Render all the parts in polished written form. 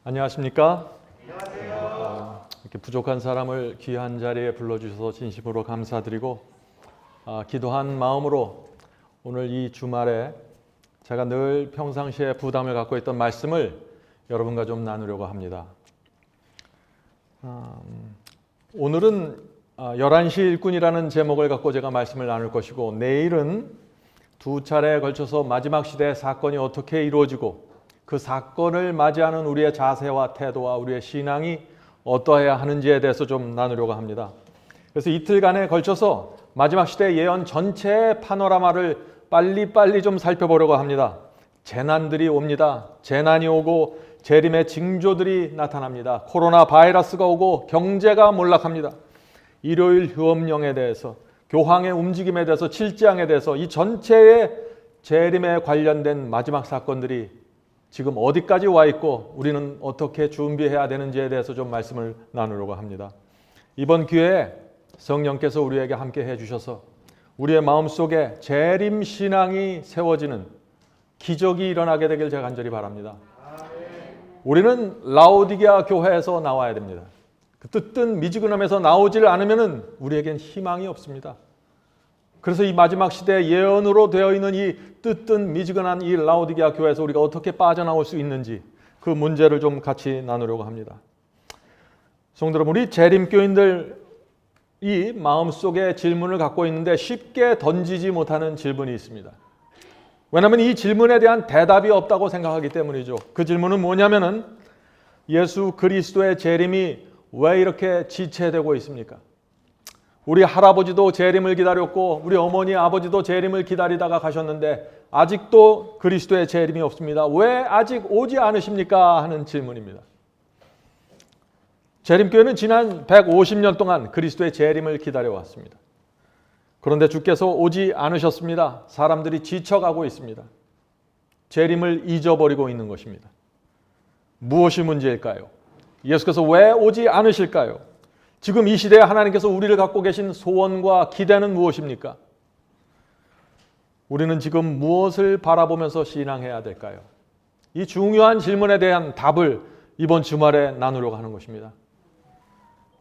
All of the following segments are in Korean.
안녕하십니까? 이렇게 부족한 사람을 귀한 자리에 불러주셔서 진심으로 감사드리고 기도한 마음으로 오늘 이 주말에 제가 늘 평상시에 부담을 갖고 있던 말씀을 여러분과 좀 나누려고 합니다. 오늘은 11시 일꾼이라는 제목을 갖고 제가 말씀을 나눌 것이고, 내일은 두 차례에 걸쳐서 마지막 시대의 사건이 어떻게 이루어지고 그 사건을 맞이하는 우리의 자세와 태도와 우리의 신앙이 어떠해야 하는지에 대해서 좀 나누려고 합니다. 그래서 이틀간에 걸쳐서 마지막 시대 예언 전체의 파노라마를 빨리빨리 좀 살펴보려고 합니다. 재난들이 옵니다. 재난이 오고 재림의 징조들이 나타납니다. 코로나 바이러스가 오고 경제가 몰락합니다. 일요일 휴업령에 대해서, 교황의 움직임에 대해서, 칠지항에 대해서 이 전체의 재림에 관련된 마지막 사건들이 지금 어디까지 와 있고 우리는 어떻게 준비해야 되는지에 대해서 좀 말씀을 나누려고 합니다. 이번 기회에 성령께서 우리에게 함께 해주셔서 우리의 마음속에 재림 신앙이 세워지는 기적이 일어나게 되길 제가 간절히 바랍니다. 우리는 라오디게아 교회에서 나와야 됩니다. 그 뜨뜻 미지근함에서 나오질 않으면 우리에겐 희망이 없습니다. 그래서 이 마지막 시대 예언으로 되어 있는 이 뜨뜻 미지근한 이 라오디게아 교회에서 우리가 어떻게 빠져나올 수 있는지, 그 문제를 좀 같이 나누려고 합니다. 성도 여러분, 우리 재림교인들이 마음속에 질문을 갖고 있는데 쉽게 던지지 못하는 질문이 있습니다. 왜냐하면 이 질문에 대한 대답이 없다고 생각하기 때문이죠. 그 질문은 뭐냐면은, 예수 그리스도의 재림이 왜 이렇게 지체되고 있습니까? 우리 할아버지도 재림을 기다렸고 우리 어머니 아버지도 재림을 기다리다가 가셨는데 아직도 그리스도의 재림이 없습니다. 왜 아직 오지 않으십니까? 하는 질문입니다. 재림교회는 지난 150년 동안 그리스도의 재림을 기다려왔습니다. 그런데 주께서 오지 않으셨습니다. 사람들이 지쳐가고 있습니다. 재림을 잊어버리고 있는 것입니다. 무엇이 문제일까요? 예수께서 왜 오지 않으실까요? 지금 이 시대에 하나님께서 우리를 갖고 계신 소원과 기대는 무엇입니까? 우리는 지금 무엇을 바라보면서 신앙해야 될까요? 이 중요한 질문에 대한 답을 이번 주말에 나누려고 하는 것입니다.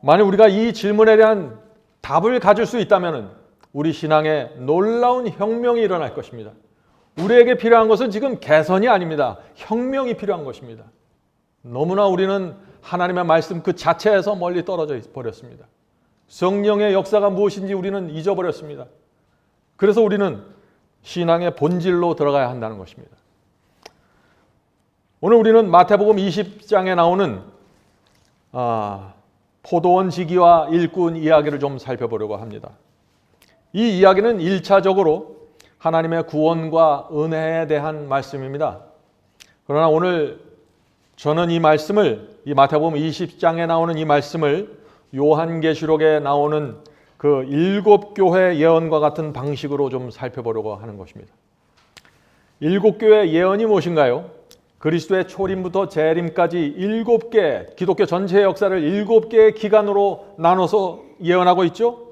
만약 우리가 이 질문에 대한 답을 가질 수 있다면 우리 신앙에 놀라운 혁명이 일어날 것입니다. 우리에게 필요한 것은 지금 개선이 아닙니다. 혁명이 필요한 것입니다. 너무나 우리는 하나님의 말씀 그 자체에서 멀리 떨어져 버렸습니다. 성령의 역사가 무엇인지 우리는 잊어버렸습니다. 그래서 우리는 신앙의 본질로 들어가야 한다는 것입니다. 오늘 우리는 마태복음 20장에 나오는 포도원 지기와 일꾼 이야기를 좀 살펴보려고 합니다. 이 이야기는 1차적으로 하나님의 구원과 은혜에 대한 말씀입니다. 그러나 오늘 저는 이 말씀을, 이 마태복음 20장에 나오는 이 말씀을 요한계시록에 나오는 그 7교회 예언과 같은 방식으로 좀 살펴보려고 하는 것입니다. 7교회 예언이 무엇인가요? 그리스도의 초림부터 재림까지 7개, 기독교 전체의 역사를 7개의 기간으로 나눠서 예언하고 있죠.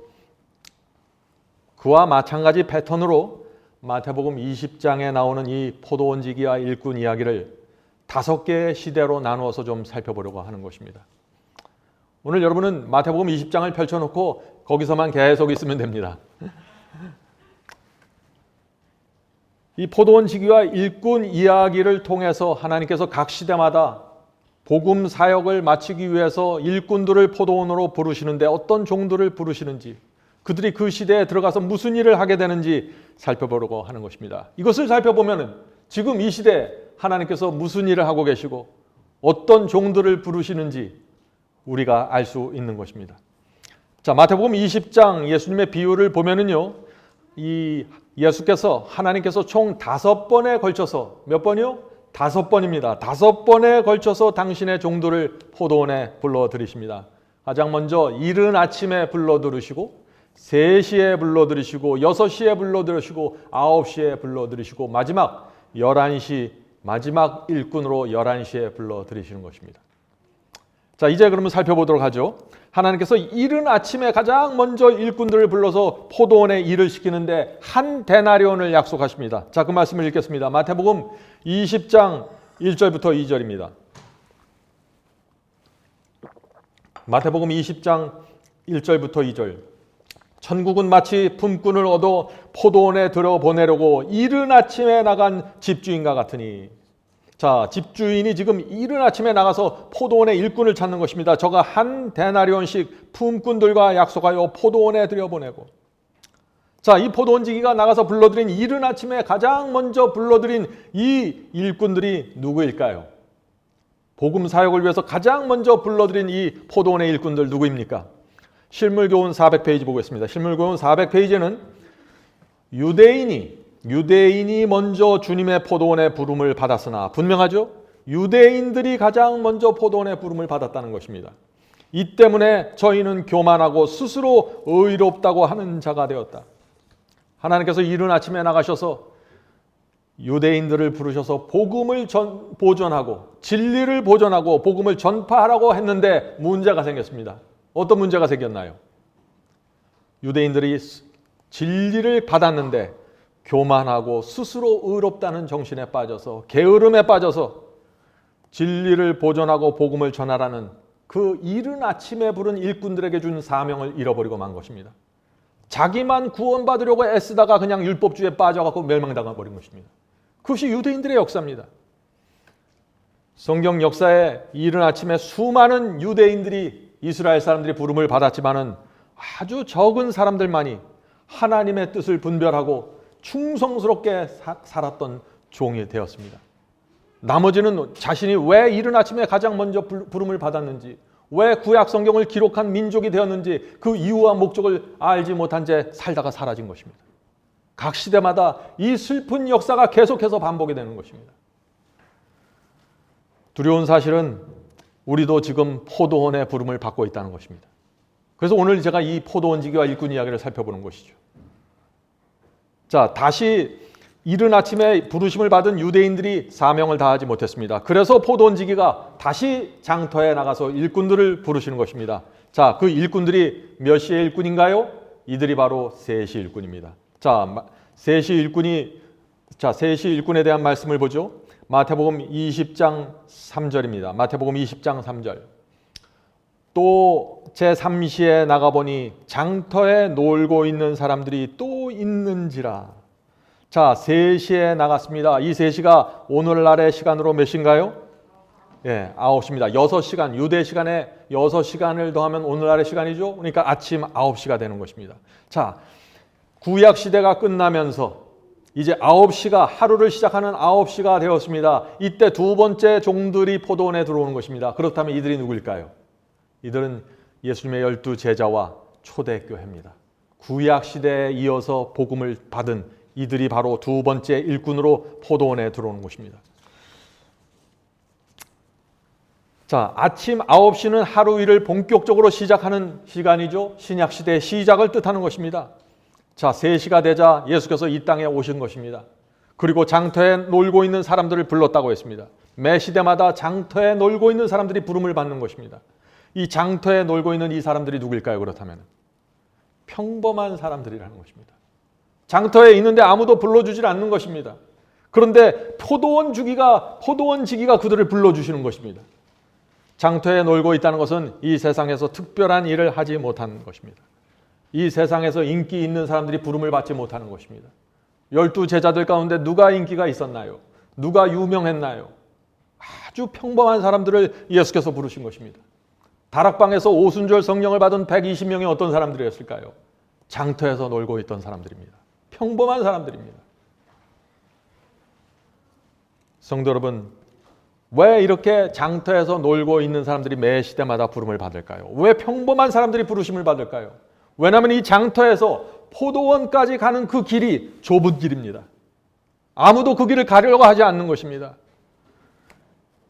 그와 마찬가지 패턴으로 마태복음 20장에 나오는 이 포도원지기와 일꾼 이야기를 5개의 시대로 나누어서 좀 살펴보려고 하는 것입니다. 오늘 여러분은 마태복음 20장을 펼쳐놓고 거기서만 계속 있으면 됩니다. 이 포도원 지기와 일꾼 이야기를 통해서 하나님께서 각 시대마다 복음 사역을 마치기 위해서 일꾼들을 포도원으로 부르시는데 어떤 종들을 부르시는지, 그들이 그 시대에 들어가서 무슨 일을 하게 되는지 살펴보려고 하는 것입니다. 이것을 살펴보면 지금 이 시대에 하나님께서 무슨 일을 하고 계시고 어떤 종들을 부르시는지 우리가 알 수 있는 것입니다. 자, 마태복음 20장 예수님의 비유를 보면은요, 이 예수께서, 하나님께서 총 5번에 걸쳐서, 몇 번이요? 5번입니다. 5번에 걸쳐서 당신의 종들을 포도원에 불러들이십니다. 가장 먼저 이른 아침에 불러들으시고, 3시에 불러들이시고, 6시에 불러들이시고, 9시에 불러들이시고, 마지막 11시, 마지막 일꾼으로 11시에 불러들이시는 것입니다. 자, 이제 그러면 살펴보도록 하죠. 하나님께서 이른 아침에 가장 먼저 일꾼들을 불러서 포도원에 일을 시키는데 한 데나리온을 약속하십니다. 자, 그 말씀을 읽겠습니다. 마태복음 20장 1절부터 2절입니다. 마태복음 20장 1절부터 2절. 천국은 마치 품꾼을 얻어 포도원에 들여보내려고 이른 아침에 나간 집주인과 같으니. 자, 집주인이 지금 이른 아침에 나가서 포도원의 일꾼을 찾는 것입니다. 저가 한 데나리온씩 품꾼들과 약속하여 포도원에 들여보내고. 자, 이 포도원지기가 나가서 불러들인 이른 아침에 가장 먼저 불러들인 이 일꾼들이 누구일까요? 복음 사역을 위해서 가장 먼저 불러들인 이 포도원의 일꾼들 누구입니까? 실물교훈 400페이지 보겠습니다. 실물교훈 400페이지에는 유대인이 먼저 주님의 포도원의 부름을 받았으나, 분명하죠? 유대인들이 가장 먼저 포도원의 부름을 받았다는 것입니다. 이 때문에 저희는 교만하고 스스로 의롭다고 하는 자가 되었다. 하나님께서 이른 아침에 나가셔서 유대인들을 부르셔서 복음을 보존하고 진리를 보존하고 복음을 전파하라고 했는데 문제가 생겼습니다. 어떤 문제가 생겼나요? 유대인들이 진리를 받았는데 교만하고 스스로 의롭다는 정신에 빠져서 게으름에 빠져서 진리를 보존하고 복음을 전하라는 그 이른 아침에 부른 일꾼들에게 준 사명을 잃어버리고 만 것입니다. 자기만 구원받으려고 애쓰다가 그냥 율법주의에 빠져갖고 멸망당해 버린 것입니다. 그것이 유대인들의 역사입니다. 성경 역사에 이른 아침에 수많은 유대인들이, 이스라엘 사람들이 부름을 받았지만은 아주 적은 사람들만이 하나님의 뜻을 분별하고 충성스럽게 살았던 종이 되었습니다. 나머지는 자신이 왜 이른 아침에 가장 먼저 부름을 받았는지, 왜 구약 성경을 기록한 민족이 되었는지 그 이유와 목적을 알지 못한 채 살다가 사라진 것입니다. 각 시대마다 이 슬픈 역사가 계속해서 반복이 되는 것입니다. 두려운 사실은 우리도 지금 포도원의 부름을 받고 있다는 것입니다. 그래서 오늘 제가 이 포도원지기와 일꾼 이야기를 살펴보는 것이죠. 자, 다시 이른 아침에 부르심을 받은 유대인들이 사명을 다하지 못했습니다. 그래서 포도원지기가 다시 장터에 나가서 일꾼들을 부르시는 것입니다. 자, 그 일꾼들이 몇 시의 일꾼인가요? 이들이 바로 3시 일꾼입니다. 자, 3시 일꾼에 대한 말씀을 보죠. 마태복음 20장 3절입니다. 마태복음 20장 3절. 또 제3시에 나가보니 장터에 놀고 있는 사람들이 또 있는지라. 자, 3시에 나갔습니다. 이 3시가 오늘날의 시간으로 몇 시인가요? 예, 9시입니다. 6시간, 유대 시간에 6시간을 더하면 오늘날의 시간이죠. 그러니까 아침 9시가 되는 것입니다. 자, 구약 시대가 끝나면서 이제 9시가, 하루를 시작하는 9시가 되었습니다. 이때 두 번째 종들이 포도원에 들어오는 것입니다. 그렇다면 이들이 누구일까요? 이들은 예수님의 12 제자와 초대교회입니다. 구약 시대에 이어서 복음을 받은 이들이 바로 두 번째 일꾼으로 포도원에 들어오는 것입니다. 자, 아침 9시는 하루 일을 본격적으로 시작하는 시간이죠. 신약 시대의 시작을 뜻하는 것입니다. 자, 3시가 되자 예수께서 이 땅에 오신 것입니다. 그리고 장터에 놀고 있는 사람들을 불렀다고 했습니다. 매 시대마다 장터에 놀고 있는 사람들이 부름을 받는 것입니다. 이 장터에 놀고 있는 이 사람들이 누구일까요? 그렇다면 평범한 사람들이라는 것입니다. 장터에 있는데 아무도 불러주질 않는 것입니다. 그런데 포도원지기가 그들을 불러주시는 것입니다. 장터에 놀고 있다는 것은 이 세상에서 특별한 일을 하지 못하는 것입니다. 이 세상에서 인기 있는 사람들이 부름을 받지 못하는 것입니다. 12 제자들 가운데 누가 인기가 있었나요? 누가 유명했나요? 아주 평범한 사람들을 예수께서 부르신 것입니다. 다락방에서 오순절 성령을 받은 120명이 어떤 사람들이었을까요? 장터에서 놀고 있던 사람들입니다. 평범한 사람들입니다. 성도 여러분, 왜 이렇게 장터에서 놀고 있는 사람들이 매 시대마다 부름을 받을까요? 왜 평범한 사람들이 부르심을 받을까요? 왜냐하면 이 장터에서 포도원까지 가는 그 길이 좁은 길입니다. 아무도 그 길을 가려고 하지 않는 것입니다.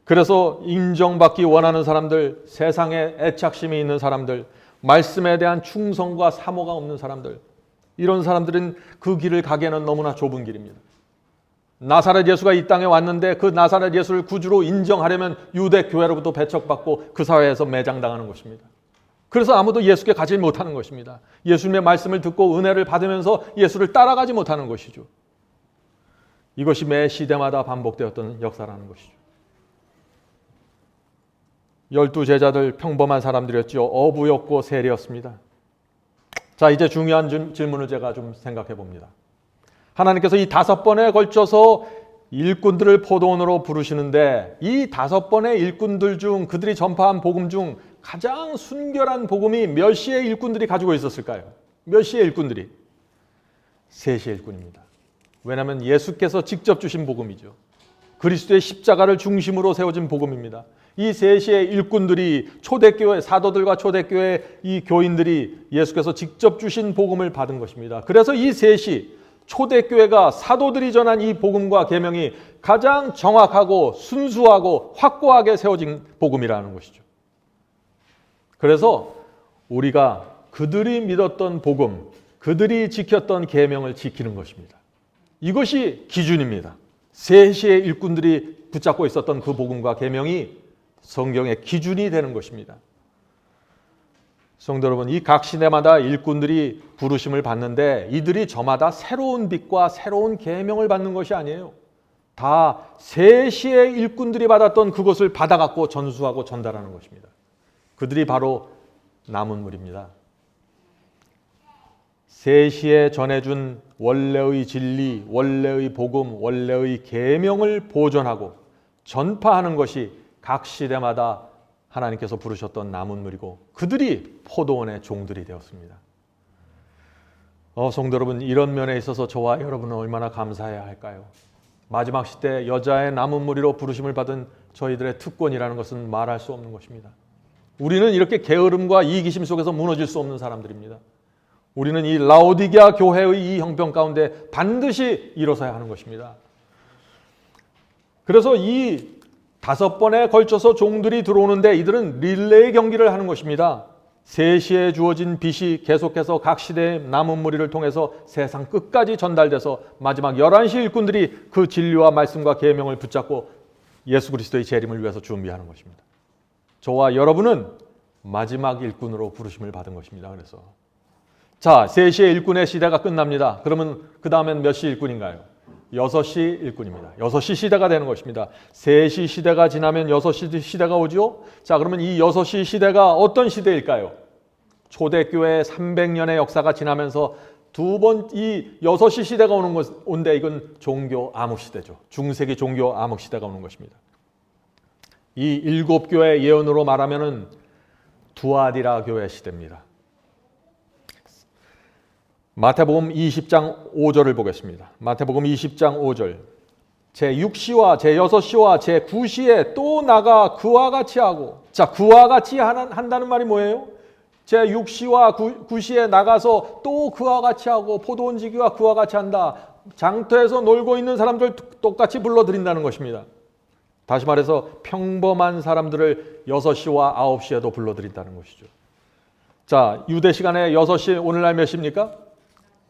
그래서 인정받기 원하는 사람들, 세상에 애착심이 있는 사람들, 말씀에 대한 충성과 사모가 없는 사람들, 이런 사람들은 그 길을 가기에는 너무나 좁은 길입니다. 나사렛 예수가 이 땅에 왔는데 그 나사렛 예수를 구주로 인정하려면 유대 교회로부터 배척받고 그 사회에서 매장당하는 것입니다. 그래서 아무도 예수께 가지 못하는 것입니다. 예수님의 말씀을 듣고 은혜를 받으면서 예수를 따라가지 못하는 것이죠. 이것이 매 시대마다 반복되었던 역사라는 것이죠. 12 제자들 평범한 사람들이었죠. 어부였고 세리였습니다. 자, 이제 중요한 질문을 제가 좀 생각해 봅니다. 하나님께서 이 5번에 걸쳐서 일꾼들을 포도원으로 부르시는데 이 5번의 일꾼들 중 그들이 전파한 복음 중 가장 순결한 복음이 몇 시의 일꾼들이 가지고 있었을까요? 몇 시의 일꾼들이? 3시의 일꾼입니다. 왜냐하면 예수께서 직접 주신 복음이죠. 그리스도의 십자가를 중심으로 세워진 복음입니다. 이 3시의 일꾼들이 초대교회, 사도들과 초대교회 이 교인들이 예수께서 직접 주신 복음을 받은 것입니다. 그래서 이 3시, 초대교회가 사도들이 전한 이 복음과 계명이 가장 정확하고 순수하고 확고하게 세워진 복음이라는 것이죠. 그래서 우리가 그들이 믿었던 복음, 그들이 지켰던 계명을 지키는 것입니다. 이것이 기준입니다. 3시의 일꾼들이 붙잡고 있었던 그 복음과 계명이 성경의 기준이 되는 것입니다. 성도 여러분, 이 각 시대마다 일꾼들이 부르심을 받는데 이들이 저마다 새로운 빛과 새로운 계명을 받는 것이 아니에요. 다 3시의 일꾼들이 받았던 그것을 받아갖고 전수하고 전달하는 것입니다. 그들이 바로 남은 물입니다. 3시에 전해준 원래의 진리, 원래의 복음, 원래의 계명을 보존하고 전파하는 것이 각 시대마다 하나님께서 부르셨던 남은 물이고 그들이 포도원의 종들이 되었습니다. 성도 여러분, 이런 면에 있어서 저와 여러분은 얼마나 감사해야 할까요? 마지막 시대 여자의 남은 무리로 부르심을 받은 저희들의 특권이라는 것은 말할 수 없는 것입니다. 우리는 이렇게 게으름과 이기심 속에서 무너질 수 없는 사람들입니다. 우리는 이 라오디게아 교회의 이 형편 가운데 반드시 일어서야 하는 것입니다. 그래서 이 5번에 걸쳐서 종들이 들어오는데 이들은 릴레이 경기를 하는 것입니다. 3시에 주어진 빛이 계속해서 각 시대의 남은 무리를 통해서 세상 끝까지 전달돼서 마지막 11시 일꾼들이 그 진리와 말씀과 계명을 붙잡고 예수 그리스도의 재림을 위해서 준비하는 것입니다. 저와 여러분은 마지막 일꾼으로 부르심을 받은 것입니다. 그래서 자, 3시의 일꾼의 시대가 끝납니다. 그러면 그 다음엔 몇 시 일꾼인가요? 6시 일꾼입니다. 6시 시대가 되는 것입니다. 3시 시대가 지나면 6시 시대가 오죠. 자, 그러면 이 6시 시대가 어떤 시대일까요? 초대교회의 300년의 역사가 지나면서 이 6시 시대가 온데 이건 종교 암흑 시대죠. 중세기 종교 암흑 시대가 오는 것입니다. 이 7교회 예언으로 말하면은 두아디라 교회 시대입니다. 마태복음 20장 5절을 보겠습니다. 마태복음 20장 5절. 제6시와 제6시와 제9시에 또 나가 그와 같이 하고. 자, 그와 같이 한다는 말이 뭐예요? 제6시와 9시에 나가서 또 그와 같이 하고 포도원 지기와 그와 같이 한다. 장터에서 놀고 있는 사람들 똑같이 불러들인다는 것입니다. 다시 말해서 평범한 사람들을 6시와 9시에도 불러들인다는 것이죠. 자, 유대 시간에 6시, 오늘날 몇 시입니까?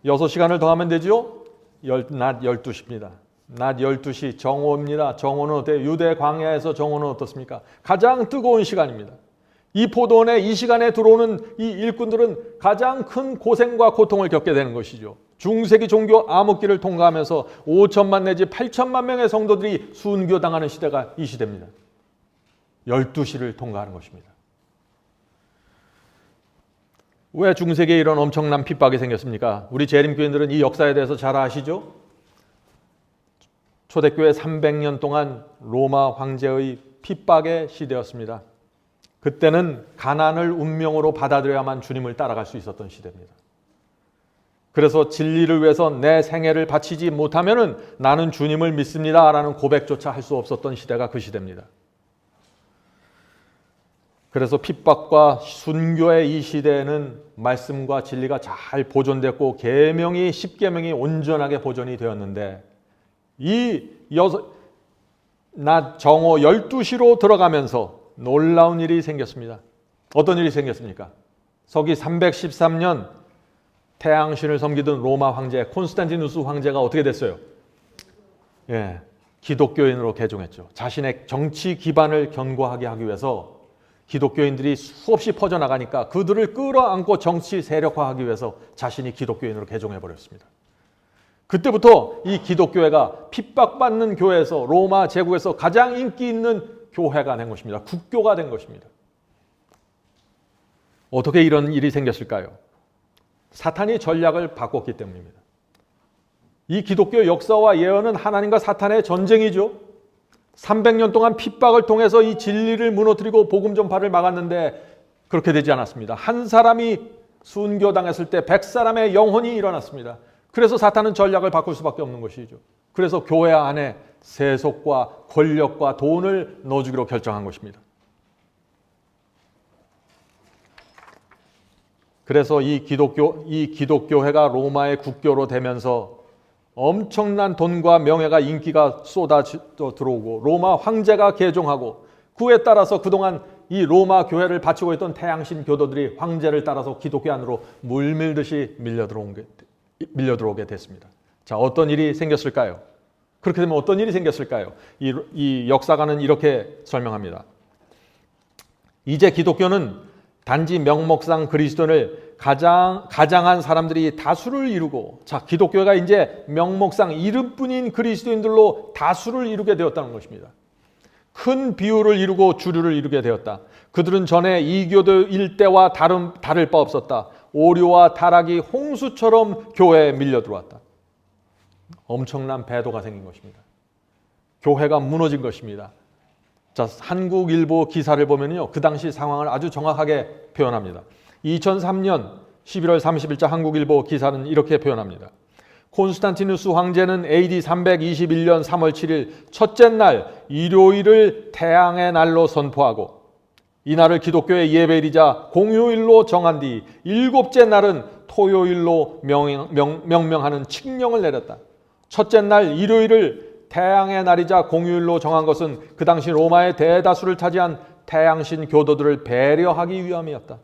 6시간을 더하면 되죠? 낮 12시입니다. 낮 12시 정오입니다. 정오는 어때요? 유대 광야에서 정오는 어떻습니까? 가장 뜨거운 시간입니다. 이 포도원에 이 시간에 들어오는 이 일꾼들은 가장 큰 고생과 고통을 겪게 되는 것이죠. 중세기 종교 암흑기를 통과하면서 5천만 내지 8천만 명의 성도들이 순교당하는 시대가 이 시대입니다. 12시를 통과하는 것입니다. 왜 중세기에 이런 엄청난 핍박이 생겼습니까? 우리 재림교인들은 이 역사에 대해서 잘 아시죠? 초대교회 300년 동안 로마 황제의 핍박의 시대였습니다. 그때는 가난을 운명으로 받아들여야만 주님을 따라갈 수 있었던 시대입니다. 그래서 진리를 위해서 내 생애를 바치지 못하면은 나는 주님을 믿습니다라는 고백조차 할 수 없었던 시대가 그 시대입니다. 그래서 핍박과 순교의 이 시대에는 말씀과 진리가 잘 보존됐고 계명이 10계명이 온전하게 보존이 되었는데 낮 정오 12시로 들어가면서 놀라운 일이 생겼습니다. 어떤 일이 생겼습니까? 서기 313년 태양신을 섬기던 로마 황제 콘스탄티누스 황제가 어떻게 됐어요? 기독교인으로 개종했죠. 자신의 정치 기반을 견고하게 하기 위해서 기독교인들이 수없이 퍼져나가니까 그들을 끌어안고 정치 세력화하기 위해서 자신이 기독교인으로 개종해버렸습니다. 그때부터 이 기독교회가 핍박받는 교회에서 로마 제국에서 가장 인기 있는 교회가 된 것입니다. 국교가 된 것입니다. 어떻게 이런 일이 생겼을까요? 사탄이 전략을 바꿨기 때문입니다. 이 기독교 역사와 예언은 하나님과 사탄의 전쟁이죠. 300년 동안 핍박을 통해서 이 진리를 무너뜨리고 복음 전파를 막았는데 그렇게 되지 않았습니다. 한 사람이 순교당했을 때 100사람의 영혼이 일어났습니다. 그래서 사탄은 전략을 바꿀 수밖에 없는 것이죠. 그래서 교회 안에 세속과 권력과 돈을 넣어주기로 결정한 것입니다. 그래서 이 기독교회가 로마의 국교로 되면서 엄청난 돈과 명예가 인기가 쏟아져 들어오고 로마 황제가 개종하고 그에 따라서 그동안 이 로마 교회를 바치고 있던 태양신 교도들이 황제를 따라서 기독교 안으로 물밀듯이 밀려들어오게 됐습니다. 자, 어떤 일이 생겼을까요? 그렇게 되면 어떤 일이 생겼을까요? 이 역사가는 이렇게 설명합니다. 이제 기독교는 단지 명목상 그리스도인을 가장한 사람들이 다수를 이루고, 자, 기독교가 이제 명목상 이름뿐인 그리스도인들로 다수를 이루게 되었다는 것입니다. 큰 비율을 이루고 주류를 이루게 되었다. 그들은 전에 이교도일 때와 다를 바 없었다. 오류와 타락이 홍수처럼 교회에 밀려 들어왔다. 엄청난 배도가 생긴 것입니다. 교회가 무너진 것입니다. 자, 한국일보 기사를 보면요, 그 당시 상황을 아주 정확하게 표현합니다. 2003년 11월 30일자 한국일보 기사는 이렇게 표현합니다. 콘스탄티누스 황제는 AD 321년 3월 7일 첫째 날 일요일을 태양의 날로 선포하고 이날을 기독교의 예배일이자 공휴일로 정한 뒤 일곱째 날은 토요일로 명명하는 칙령을 내렸다. 첫째 날 일요일을 태양의 날이자 공휴일로 정한 것은 그 당시 로마의 대다수를 차지한 태양신 교도들을 배려하기 위함이었다.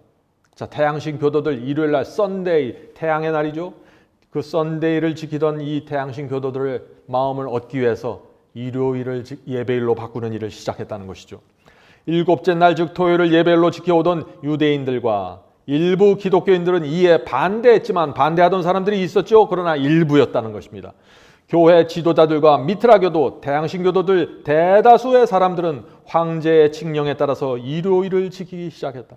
자, 태양신 교도들 일요일 날 썬데이, 태양의 날이죠. 그 썬데이를 지키던 이 태양신 교도들의 마음을 얻기 위해서 일요일을 예배일로 바꾸는 일을 시작했다는 것이죠. 일곱째 날 즉 토요일을 예배일로 지켜오던 유대인들과 일부 기독교인들은 이에 반대했지만 반대하던 사람들이 있었죠. 그러나 일부였다는 것입니다. 교회 지도자들과 미트라교도, 태양신교도들 대다수의 사람들은 황제의 칙령에 따라서 일요일을 지키기 시작했다.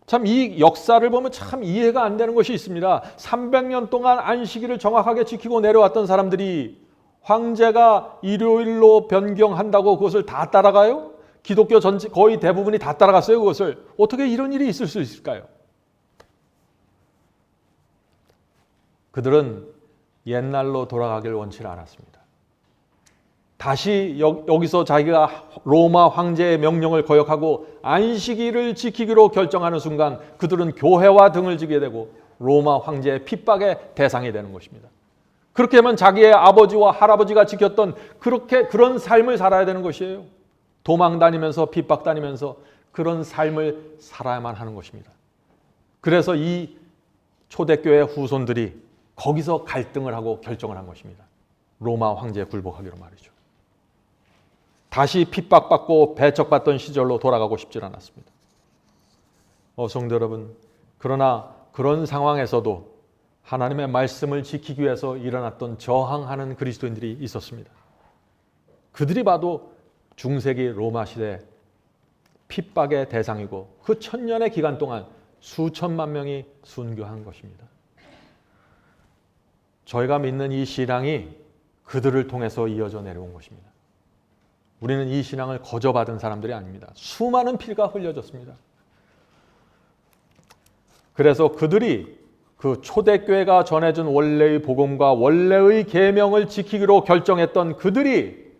참 이 역사를 보면 참 이해가 안 되는 것이 있습니다. 300년 동안 안식일을 정확하게 지키고 내려왔던 사람들이 황제가 일요일로 변경한다고 그것을 다 따라가요? 기독교 전체 거의 대부분이 다 따라갔어요. 그것을. 어떻게 이런 일이 있을 수 있을까요? 그들은 옛날로 돌아가길 원치 않았습니다. 다시 여기서 자기가 로마 황제의 명령을 거역하고 안식일을 지키기로 결정하는 순간 그들은 교회와 등을 지게 되고 로마 황제의 핍박의 대상이 되는 것입니다. 그렇게 하면 자기의 아버지와 할아버지가 지켰던 그런 삶을 살아야 되는 것이에요. 도망 다니면서 핍박 다니면서 그런 삶을 살아야만 하는 것입니다. 그래서 이 초대교회 후손들이 거기서 갈등을 하고 결정을 한 것입니다. 로마 황제에 굴복하기로 말이죠. 다시 핍박받고 배척받던 시절로 돌아가고 싶지 않았습니다. 성도 여러분, 그러나 그런 상황에서도 하나님의 말씀을 지키기 위해서 일어났던 저항하는 그리스도인들이 있었습니다. 그들이 봐도 중세기 로마 시대 핍박의 대상이고 그 1000년의 기간 동안 수천만 명이 순교한 것입니다. 저희가 믿는 이 신앙이 그들을 통해서 이어져 내려온 것입니다. 우리는 이 신앙을 거저받은 사람들이 아닙니다. 수많은 피가 흘려졌습니다. 그래서 그들이 그 초대교회가 전해준 원래의 복음과 원래의 계명을 지키기로 결정했던 그들이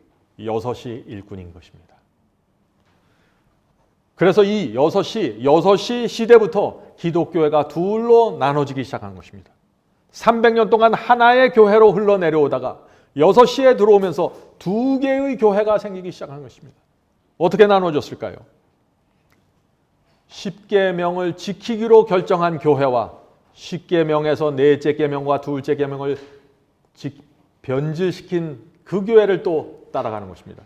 여섯이 일꾼인 것입니다. 그래서 이 여섯이 시대부터 기독교회가 둘로 나눠지기 시작한 것입니다. 300년 동안 하나의 교회로 흘러내려오다가 6시에 들어오면서 2개의 교회가 생기기 시작한 것입니다. 어떻게 나눠졌을까요? 10계명을 지키기로 결정한 교회와 10계명에서 넷째 계명과 둘째 계명을 변질시킨 그 교회를 또 따라가는 것입니다.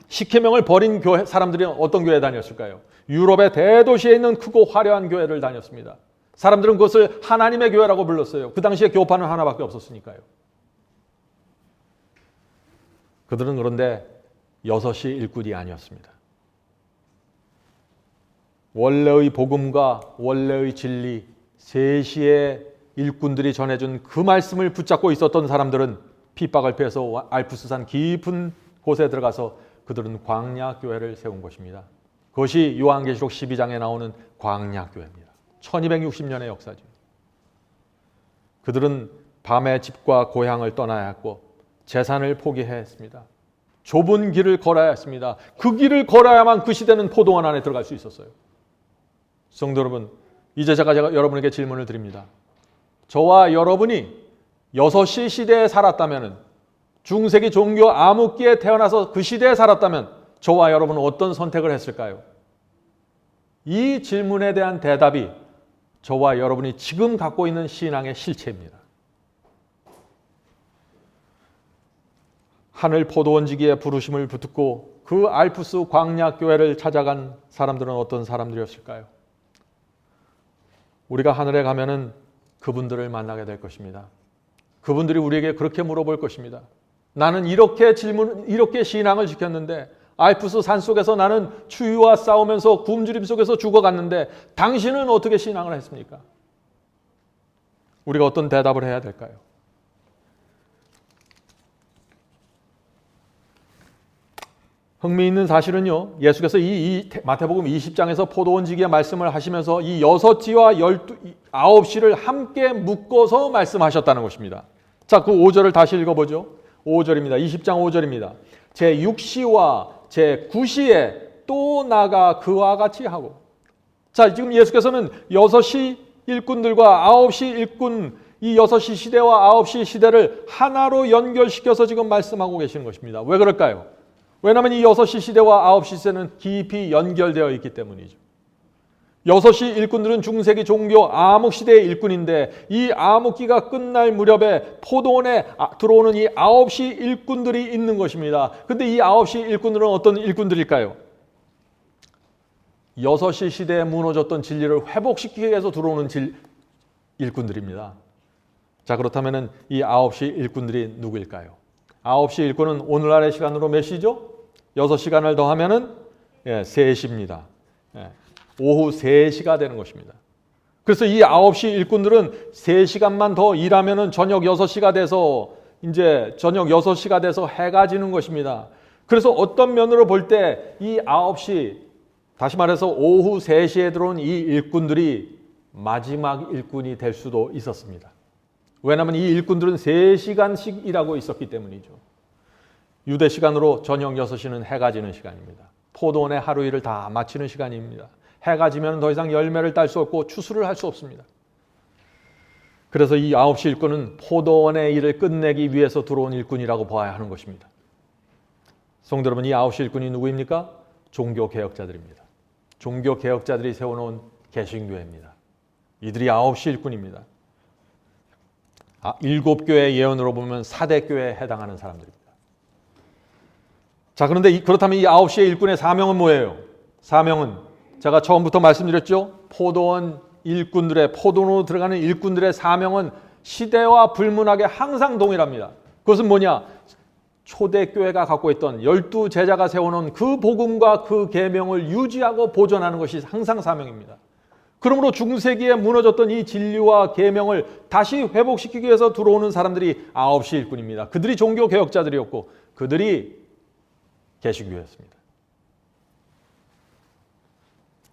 10계명을 버린 교회 사람들이 어떤 교회에 다녔을까요? 유럽의 대도시에 있는 크고 화려한 교회를 다녔습니다. 사람들은 그것을 하나님의 교회라고 불렀어요. 그 당시에 교파는 하나밖에 없었으니까요. 그들은 그런데 6시 일꾼이 아니었습니다. 원래의 복음과 원래의 진리, 3시의 일꾼들이 전해준 그 말씀을 붙잡고 있었던 사람들은 핍박을 피해서 알프스산 깊은 곳에 들어가서 그들은 광야교회를 세운 것입니다. 그것이 요한계시록 12장에 나오는 광야교회입니다. 1260년의 역사죠. 그들은 밤에 집과 고향을 떠나야 했고 재산을 포기해야 했습니다. 좁은 길을 걸어야 했습니다. 그 길을 걸어야만 그 시대는 포도원 안에 들어갈 수 있었어요. 성도 여러분, 이제 제가 여러분에게 질문을 드립니다. 저와 여러분이 6시 시대에 살았다면, 중세기 종교 암흑기에 태어나서 그 시대에 살았다면 저와 여러분은 어떤 선택을 했을까요? 이 질문에 대한 대답이 저와 여러분이 지금 갖고 있는 신앙의 실체입니다. 하늘 포도원지기의 부르심을 붙듣고 그 알프스 광야교회를 찾아간 사람들은 어떤 사람들이었을까요? 우리가 하늘에 가면은 그분들을 만나게 될 것입니다. 그분들이 우리에게 그렇게 물어볼 것입니다. 나는 이렇게 신앙을 지켰는데, 알프스 산속에서 나는 추위와 싸우면서 굶주림 속에서 죽어갔는데 당신은 어떻게 신앙을 했습니까? 우리가 어떤 대답을 해야 될까요? 흥미있는 사실은요, 예수께서 이 마태복음 20장에서 포도원지기의 말씀을 하시면서 이 6시와 9시를 함께 묶어서 말씀하셨다는 것입니다. 자, 그 5절을 다시 읽어보죠. 5절입니다. 20장 5절입니다. 제6시와 제9시에 또 나가 그와 같이 하고. 자, 지금 예수께서는 6시 일꾼들과 9시 일꾼, 이 6시 시대와 9시 시대를 하나로 연결시켜서 지금 말씀하고 계시는 것입니다. 왜 그럴까요? 왜냐하면 이 6시 시대와 9시 시대는 깊이 연결되어 있기 때문이죠. 6시 일꾼들은 중세기 종교 암흑시대의 일꾼인데, 이 암흑기가 끝날 무렵에 포도원에 들어오는 이 9시 일꾼들이 있는 것입니다. 근데 이 9시 일꾼들은 어떤 일꾼들일까요? 6시 시대에 무너졌던 진리를 회복시키기 위해서 들어오는 일꾼들입니다. 자, 그렇다면 이 9시 일꾼들이 누구일까요? 9시 일꾼은 오늘날의 시간으로 몇 시죠? 6시간을 더하면 3시입니다. 오후 3시가 되는 것입니다. 그래서 이 9시 일꾼들은 3시간만 더 일하면 저녁 6시가 돼서, 이제 저녁 6시가 돼서 해가 지는 것입니다. 그래서 어떤 면으로 볼 때 이 9시, 다시 말해서 오후 3시에 들어온 이 일꾼들이 마지막 일꾼이 될 수도 있었습니다. 왜냐하면 이 일꾼들은 3시간씩 일하고 있었기 때문이죠. 유대 시간으로 저녁 6시는 해가 지는 시간입니다. 포도원의 하루 일을 다 마치는 시간입니다. 해가 지면 더 이상 열매를 딸 수 없고 추수를 할 수 없습니다. 그래서 이 9시 일꾼은 포도원의 일을 끝내기 위해서 들어온 일꾼이라고 봐야 하는 것입니다. 성도 여러분, 이 9시 일꾼이 누구입니까? 종교개혁자들입니다. 종교개혁자들이 세워놓은 개신교회입니다. 이들이 9시 일꾼입니다. 7교회의 예언으로 보면 4대교회에 해당하는 사람들입니다. 자, 그런데 그렇다면 이 9시의 일꾼의 사명은 뭐예요? 사명은 제가 처음부터 말씀드렸죠. 포도원 일꾼들의, 포도원으로 들어가는 일꾼들의 사명은 시대와 불문하게 항상 동일합니다. 그것은 뭐냐? 초대교회가 갖고 있던 12제자가 세워놓은 그 복음과 그 계명을 유지하고 보존하는 것이 항상 사명입니다. 그러므로 중세기에 무너졌던 이 진리와 계명을 다시 회복시키기 위해서 들어오는 사람들이 9시 일꾼입니다. 그들이 종교개혁자들이었고 그들이 개신교였습니다.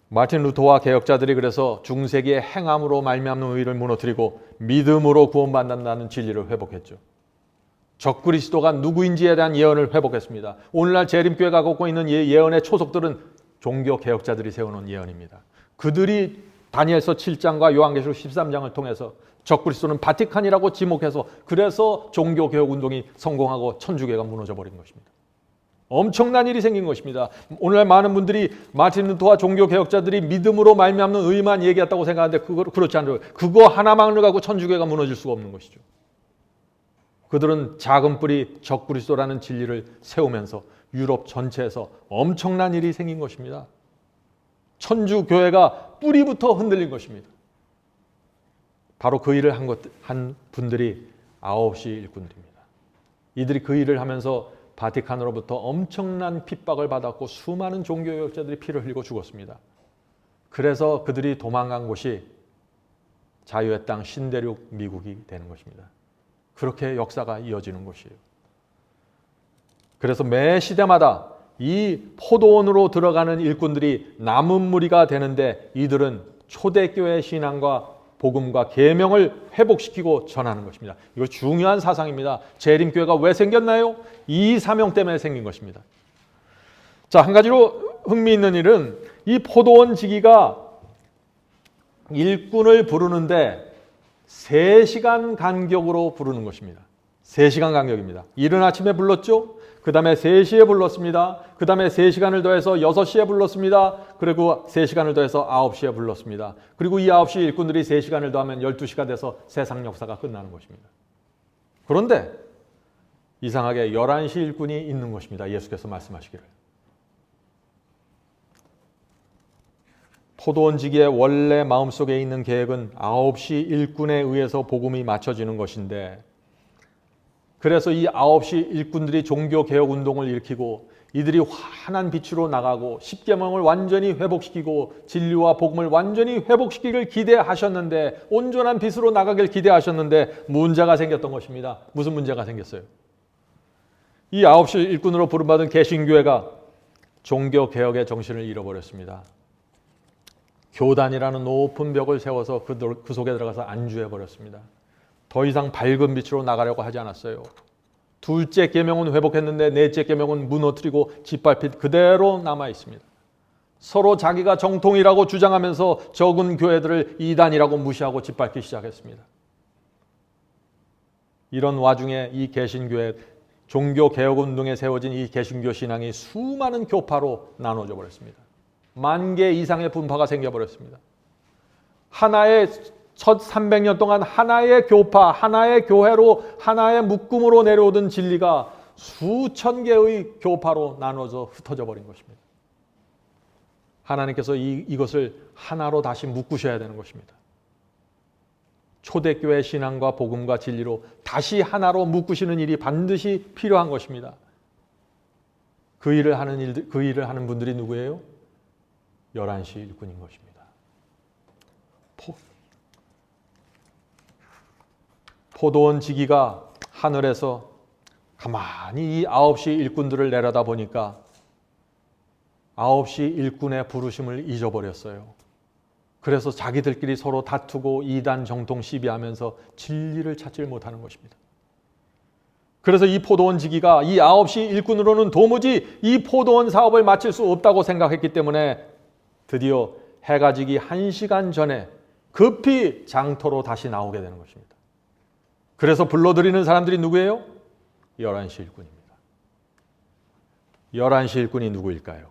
마틴 루터와 개혁자들이 그래서 중세기의 행함으로 말미암는 의를 무너뜨리고 믿음으로 구원받는다는 진리를 회복했죠. 적그리스도가 누구인지에 대한 예언을 회복했습니다. 오늘날 재림교회가 갖고 있는 예언의 초석들은 종교개혁자들이 세워놓은 예언입니다. 그들이 다니엘서 7장과 요한계시록 13장을 통해서 적그리스도는 바티칸이라고 지목해서, 그래서 종교개혁 운동이 성공하고 천주교가 무너져 버린 것입니다. 엄청난 일이 생긴 것입니다. 오늘날 많은 분들이 마틴 루터와 종교개혁자들이 믿음으로 말미암는 의만 얘기했다고 생각하는데 그렇지 않아요. 그거 하나만을 갖고 천주교가 무너질 수가 없는 것이죠. 그들은 작은 뿌리 적그리스도라는 진리를 세우면서 유럽 전체에서 엄청난 일이 생긴 것입니다. 천주교회가 뿌리부터 흔들린 것입니다. 바로 그 일을 한 분들이 9시 일꾼들입니다. 이들이 그 일을 하면서 바티칸으로부터 엄청난 핍박을 받았고 수많은 종교개혁자들이 피를 흘리고 죽었습니다. 그래서 그들이 도망간 곳이 자유의 땅 신대륙 미국이 되는 것입니다. 그렇게 역사가 이어지는 것이에요. 그래서 매 시대마다 이 포도원으로 들어가는 일꾼들이 남은 무리가 되는데 이들은 초대교회 신앙과 복음과 계명을 회복시키고 전하는 것입니다. 이거 중요한 사상입니다. 재림교회가 왜 생겼나요? 이 사명 때문에 생긴 것입니다. 자, 한 가지로 흥미있는 일은 이 포도원 지기가 일꾼을 부르는데 3시간 간격으로 부르는 것입니다. 3시간 간격입니다. 이른 아침에 불렀죠. 그 다음에 3시에 불렀습니다. 그 다음에 3시간을 더해서 6시에 불렀습니다. 그리고 3시간을 더해서 9시에 불렀습니다. 그리고 이 9시 일꾼들이 3시간을 더하면 12시가 돼서 세상 역사가 끝나는 것입니다. 그런데 이상하게 11시 일꾼이 있는 것입니다. 예수께서 말씀하시기를. 포도원 지기의 원래 마음속에 있는 계획은 9시 일꾼에 의해서 복음이 맞춰지는 것인데, 그래서 이 9시 일꾼들이 종교개혁 운동을 일으키고 이들이 환한 빛으로 나가고 십계명을 완전히 회복시키고 진리와 복음을 완전히 회복시키길 기대하셨는데, 온전한 빛으로 나가길 기대하셨는데 문제가 생겼던 것입니다. 무슨 문제가 생겼어요? 이 9시 일꾼으로 부름받은 개신교회가 종교개혁의 정신을 잃어버렸습니다. 교단이라는 높은 벽을 세워서 그 속에 들어가서 안주해버렸습니다. 더 이상 밝은 빛으로 나가려고 하지 않았어요. 둘째 계명은 회복했는데 넷째 계명은 무너뜨리고 짓밟힌 그대로 남아 있습니다. 서로 자기가 정통이라고 주장하면서 적은 교회들을 이단이라고 무시하고 짓밟기 시작했습니다. 이런 와중에 이 개신교회 종교개혁운동에 세워진 이 개신교 신앙이 수많은 교파로 나눠져 버렸습니다. 10,000개 이상의 분파가 생겨버렸습니다. 하나의 첫 300년 동안 하나의 교파, 하나의 교회로, 하나의 묶음으로 내려오던 진리가 수천 개의 교파로 나눠져 흩어져 버린 것입니다. 하나님께서 이것을 하나로 다시 묶으셔야 되는 것입니다. 초대교회 신앙과 복음과 진리로 다시 하나로 묶으시는 일이 반드시 필요한 것입니다. 그 일을 하는 분들이 누구예요? 11시 일꾼인 것입니다. 포도원 지기가 하늘에서 가만히 이 9시 일꾼들을 내려다 보니까 9시 일꾼의 부르심을 잊어버렸어요. 그래서 자기들끼리 서로 다투고 이단 정통 시비하면서 진리를 찾지 못하는 것입니다. 그래서 이 포도원 지기가 이 9시 일꾼으로는 도무지 이 포도원 사업을 마칠 수 없다고 생각했기 때문에 드디어 해가 지기 1시간 전에 급히 장터로 다시 나오게 되는 것입니다. 그래서 불러들이는 사람들이 누구예요? 11시 일꾼입니다. 11시 일꾼이 누구일까요?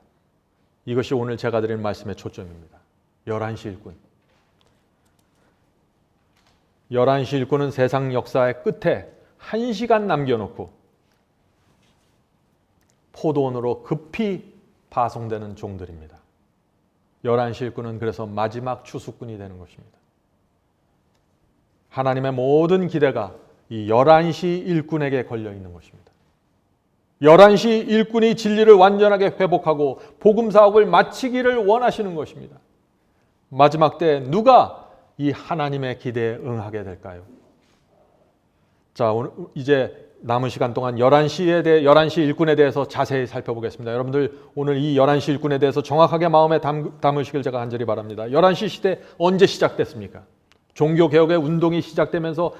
이것이 오늘 제가 드린 말씀의 초점입니다. 11시 일꾼. 11시 일꾼은 세상 역사의 끝에 1시간 남겨놓고 포도원으로 급히 파송되는 종들입니다. 11시 일꾼은 그래서 마지막 추수꾼이 되는 것입니다. 하나님의 모든 기대가 이 11시 일꾼에게 걸려 있는 것입니다. 11시 일꾼이 진리를 완전하게 회복하고 복음 사업을 마치기를 원하시는 것입니다. 마지막 때 누가 이 하나님의 기대에 응하게 될까요? 자, 오늘 이제 남은 시간 동안 11시 일꾼에 대해서 자세히 살펴보겠습니다. 여러분들 오늘 이 11시 일꾼에 대해서 정확하게 마음에 담으시길 제가 간절히 바랍니다. 11시 시대 언제 시작됐습니까? 종교개혁의 운동이 시작되면서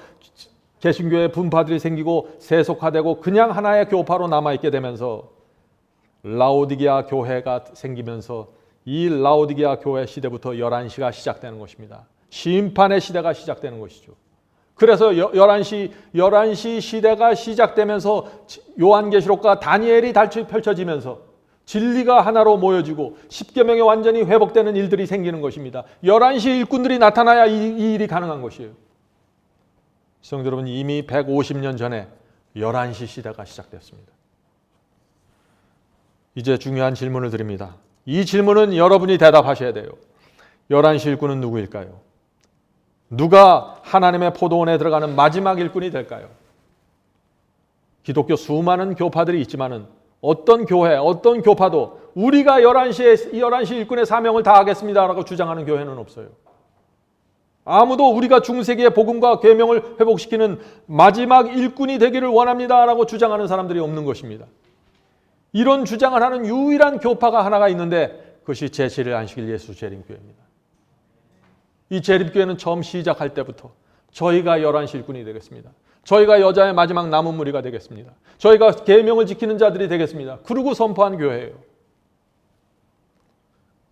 개신교의 분파들이 생기고 세속화되고 그냥 하나의 교파로 남아있게 되면서 라오디게아 교회가 생기면서 이 라오디게아 교회 시대부터 11시가 시작되는 것입니다. 심판의 시대가 시작되는 것이죠. 그래서 11시 시대가 시작되면서 요한계시록과 다니엘이 펼쳐지면서 진리가 하나로 모여지고 십계명이 완전히 회복되는 일들이 생기는 것입니다. 11시 일꾼들이 나타나야 이 일이 가능한 것이에요. 시청자 여러분, 이미 150년 전에 11시 시대가 시작됐습니다. 이제 중요한 질문을 드립니다. 이 질문은 여러분이 대답하셔야 돼요. 11시 일꾼은 누구일까요? 누가 하나님의 포도원에 들어가는 마지막 일꾼이 될까요? 기독교 수많은 교파들이 있지만은 어떤 교회, 어떤 교파도 우리가 11시 일꾼의 사명을 다하겠습니다라고 주장하는 교회는 없어요. 아무도 우리가 중세기의 복음과 계명을 회복시키는 마지막 일꾼이 되기를 원합니다라고 주장하는 사람들이 없는 것입니다. 이런 주장을 하는 유일한 교파가 하나가 있는데 그것이 제7일 안식일 예수 재림교회입니다. 이 재림교회는 처음 시작할 때부터 저희가 11시 일꾼이 되겠습니다. 저희가 여자의 마지막 남은 무리가 되겠습니다. 저희가 계명을 지키는 자들이 되겠습니다. 그러고 선포한 교회예요.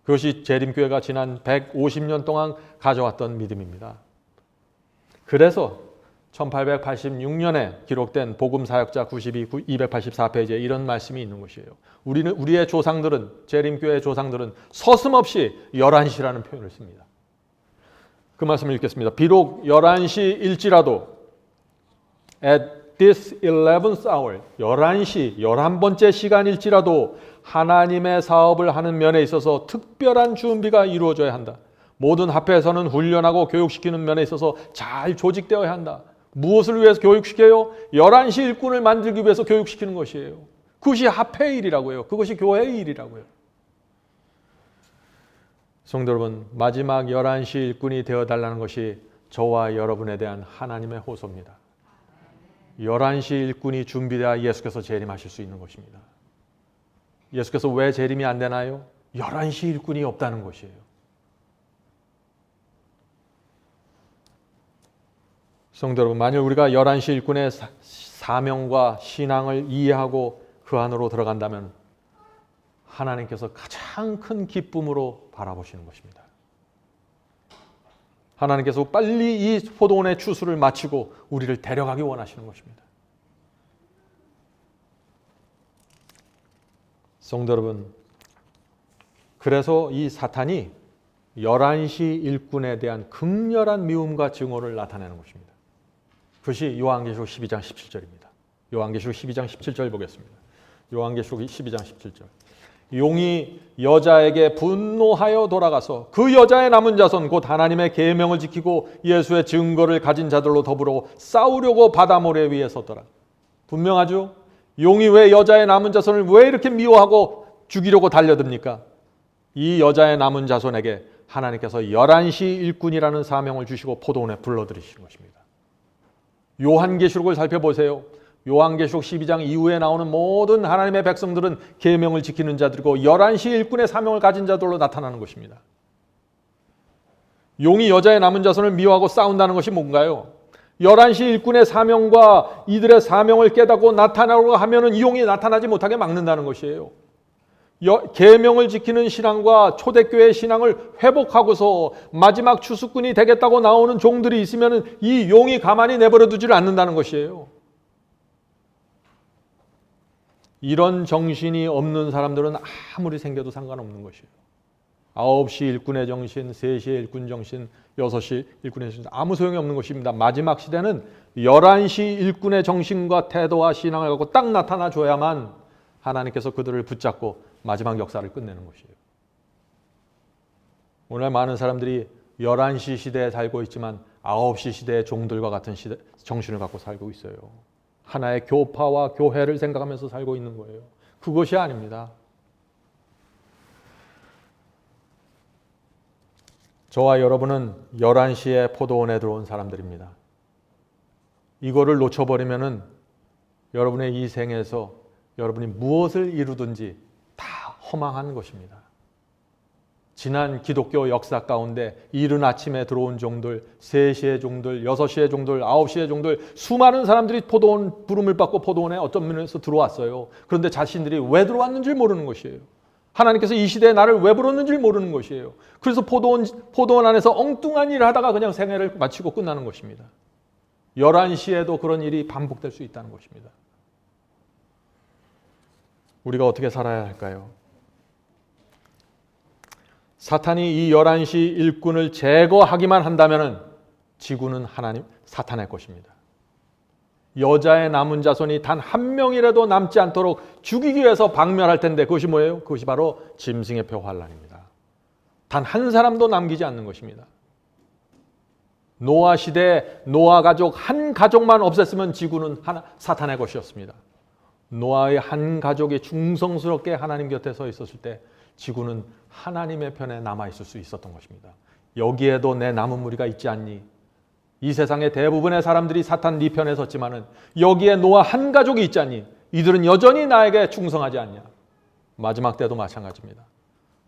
그것이 재림교회가 지난 150년 동안 가져왔던 믿음입니다. 그래서 1886년에 기록된 복음사역자 284페이지에 이런 말씀이 있는 것이에요. 우리의 조상들은, 재림교회의 조상들은 서슴없이 11시라는 표현을 씁니다. 그 말씀을 읽겠습니다. 비록 11시일지라도 at this 11th hour, 11시, 11번째 시간일지라도 하나님의 사업을 하는 면에 있어서 특별한 준비가 이루어져야 한다. 모든 합회에서는 훈련하고 교육시키는 면에 있어서 잘 조직되어야 한다. 무엇을 위해서 교육시켜요? 11시 일꾼을 만들기 위해서 교육시키는 것이에요. 그것이 합회의 일이라고요. 그것이 교회의 일이라고요. 성도 여러분, 마지막 11시 일꾼이 되어달라는 것이 저와 여러분에 대한 하나님의 호소입니다. 11시 일꾼이 준비되어 예수께서 재림하실 수 있는 것입니다. 예수께서 왜 재림이 안 되나요? 11시 일꾼이 없다는 것이에요. 성도 여러분, 만일 우리가 11시 일꾼의 사명과 신앙을 이해하고 그 안으로 들어간다면 하나님께서 가장 큰 기쁨으로 바라보시는 것입니다. 하나님께서 빨리 이 포도원의 추수를 마치고 우리를 데려가기 원하시는 것입니다. 성도 여러분, 그래서 이 사탄이 11시 일꾼에 대한 극렬한 미움과 증오를 나타내는 것입니다. 그것이 요한계시록 12장 17절입니다. 요한계시록 12장 17절 보겠습니다. 요한계시록 12장 17절. 용이 여자에게 분노하여 돌아가서 그 여자의 남은 자손 곧 하나님의 계명을 지키고 예수의 증거를 가진 자들로 더불어 싸우려고 바다 모래 위에 섰더라. 분명하죠? 용이 왜 여자의 남은 자손을 왜 이렇게 미워하고 죽이려고 달려듭니까? 이 여자의 남은 자손에게 하나님께서 11시 일꾼이라는 사명을 주시고 포도원에 불러들이신 것입니다. 요한계시록을 살펴보세요. 요한계시록 12장 이후에 나오는 모든 하나님의 백성들은 계명을 지키는 자들이고 11시 일꾼의 사명을 가진 자들로 나타나는 것입니다. 용이 여자의 남은 자손을 미워하고 싸운다는 것이 뭔가요? 11시 일꾼의 사명과 이들의 사명을 깨닫고 나타나려고 하면은 이 용이 나타나지 못하게 막는다는 것이에요. 계명을 지키는 신앙과 초대교회의 신앙을 회복하고서 마지막 추수꾼이 되겠다고 나오는 종들이 있으면은 이 용이 가만히 내버려 두지를 않는다는 것이에요. 이런 정신이 없는 사람들은 아무리 생겨도 상관없는 것이에요. 9시 일꾼의 정신, 3시의 일꾼 정신, 6시 일꾼의 정신 아무 소용이 없는 것입니다. 마지막 시대는 11시 일꾼의 정신과 태도와 신앙을 갖고 딱 나타나 줘야만 하나님께서 그들을 붙잡고 마지막 역사를 끝내는 것이에요. 오늘 많은 사람들이 11시 시대에 살고 있지만 9시 시대의 종들과 같은 정신을 갖고 살고 있어요. 하나의 교파와 교회를 생각하면서 살고 있는 거예요. 그것이 아닙니다. 저와 여러분은 11시에 포도원에 들어온 사람들입니다. 이거를 놓쳐버리면은 여러분의 이 생에서 여러분이 무엇을 이루든지 다 허망한 것입니다. 지난 기독교 역사 가운데 이른 아침에 들어온 종들, 3시의 종들, 6시의 종들, 9시의 종들 수많은 사람들이 포도원 부름을 받고 포도원에 어떤 면에서 들어왔어요. 그런데 자신들이 왜 들어왔는지 모르는 것이에요. 하나님께서 이 시대에 나를 왜 불렀는지 모르는 것이에요. 그래서 포도원 안에서 엉뚱한 일을 하다가 그냥 생애를 마치고 끝나는 것입니다. 11시에도 그런 일이 반복될 수 있다는 것입니다. 우리가 어떻게 살아야 할까요? 사탄이 이 11시 일꾼을 제거하기만 한다면 지구는 사탄의 것입니다. 여자의 남은 자손이 단 한 명이라도 남지 않도록 죽이기 위해서 박멸할 텐데 그것이 뭐예요? 그것이 바로 짐승의 표 환란입니다. 단 한 사람도 남기지 않는 것입니다. 노아 시대에 노아 가족 한 가족만 없앴으면 지구는 사탄의 것이었습니다. 노아의 한 가족이 충성스럽게 하나님 곁에 서 있었을 때 지구는 하나님의 편에 남아있을 수 있었던 것입니다. 여기에도 내 남은 무리가 있지 않니? 이 세상의 대부분의 사람들이 사탄 네 편에 섰지만은 여기에 노아 한 가족이 있지 않니? 이들은 여전히 나에게 충성하지 않냐? 마지막 때도 마찬가지입니다.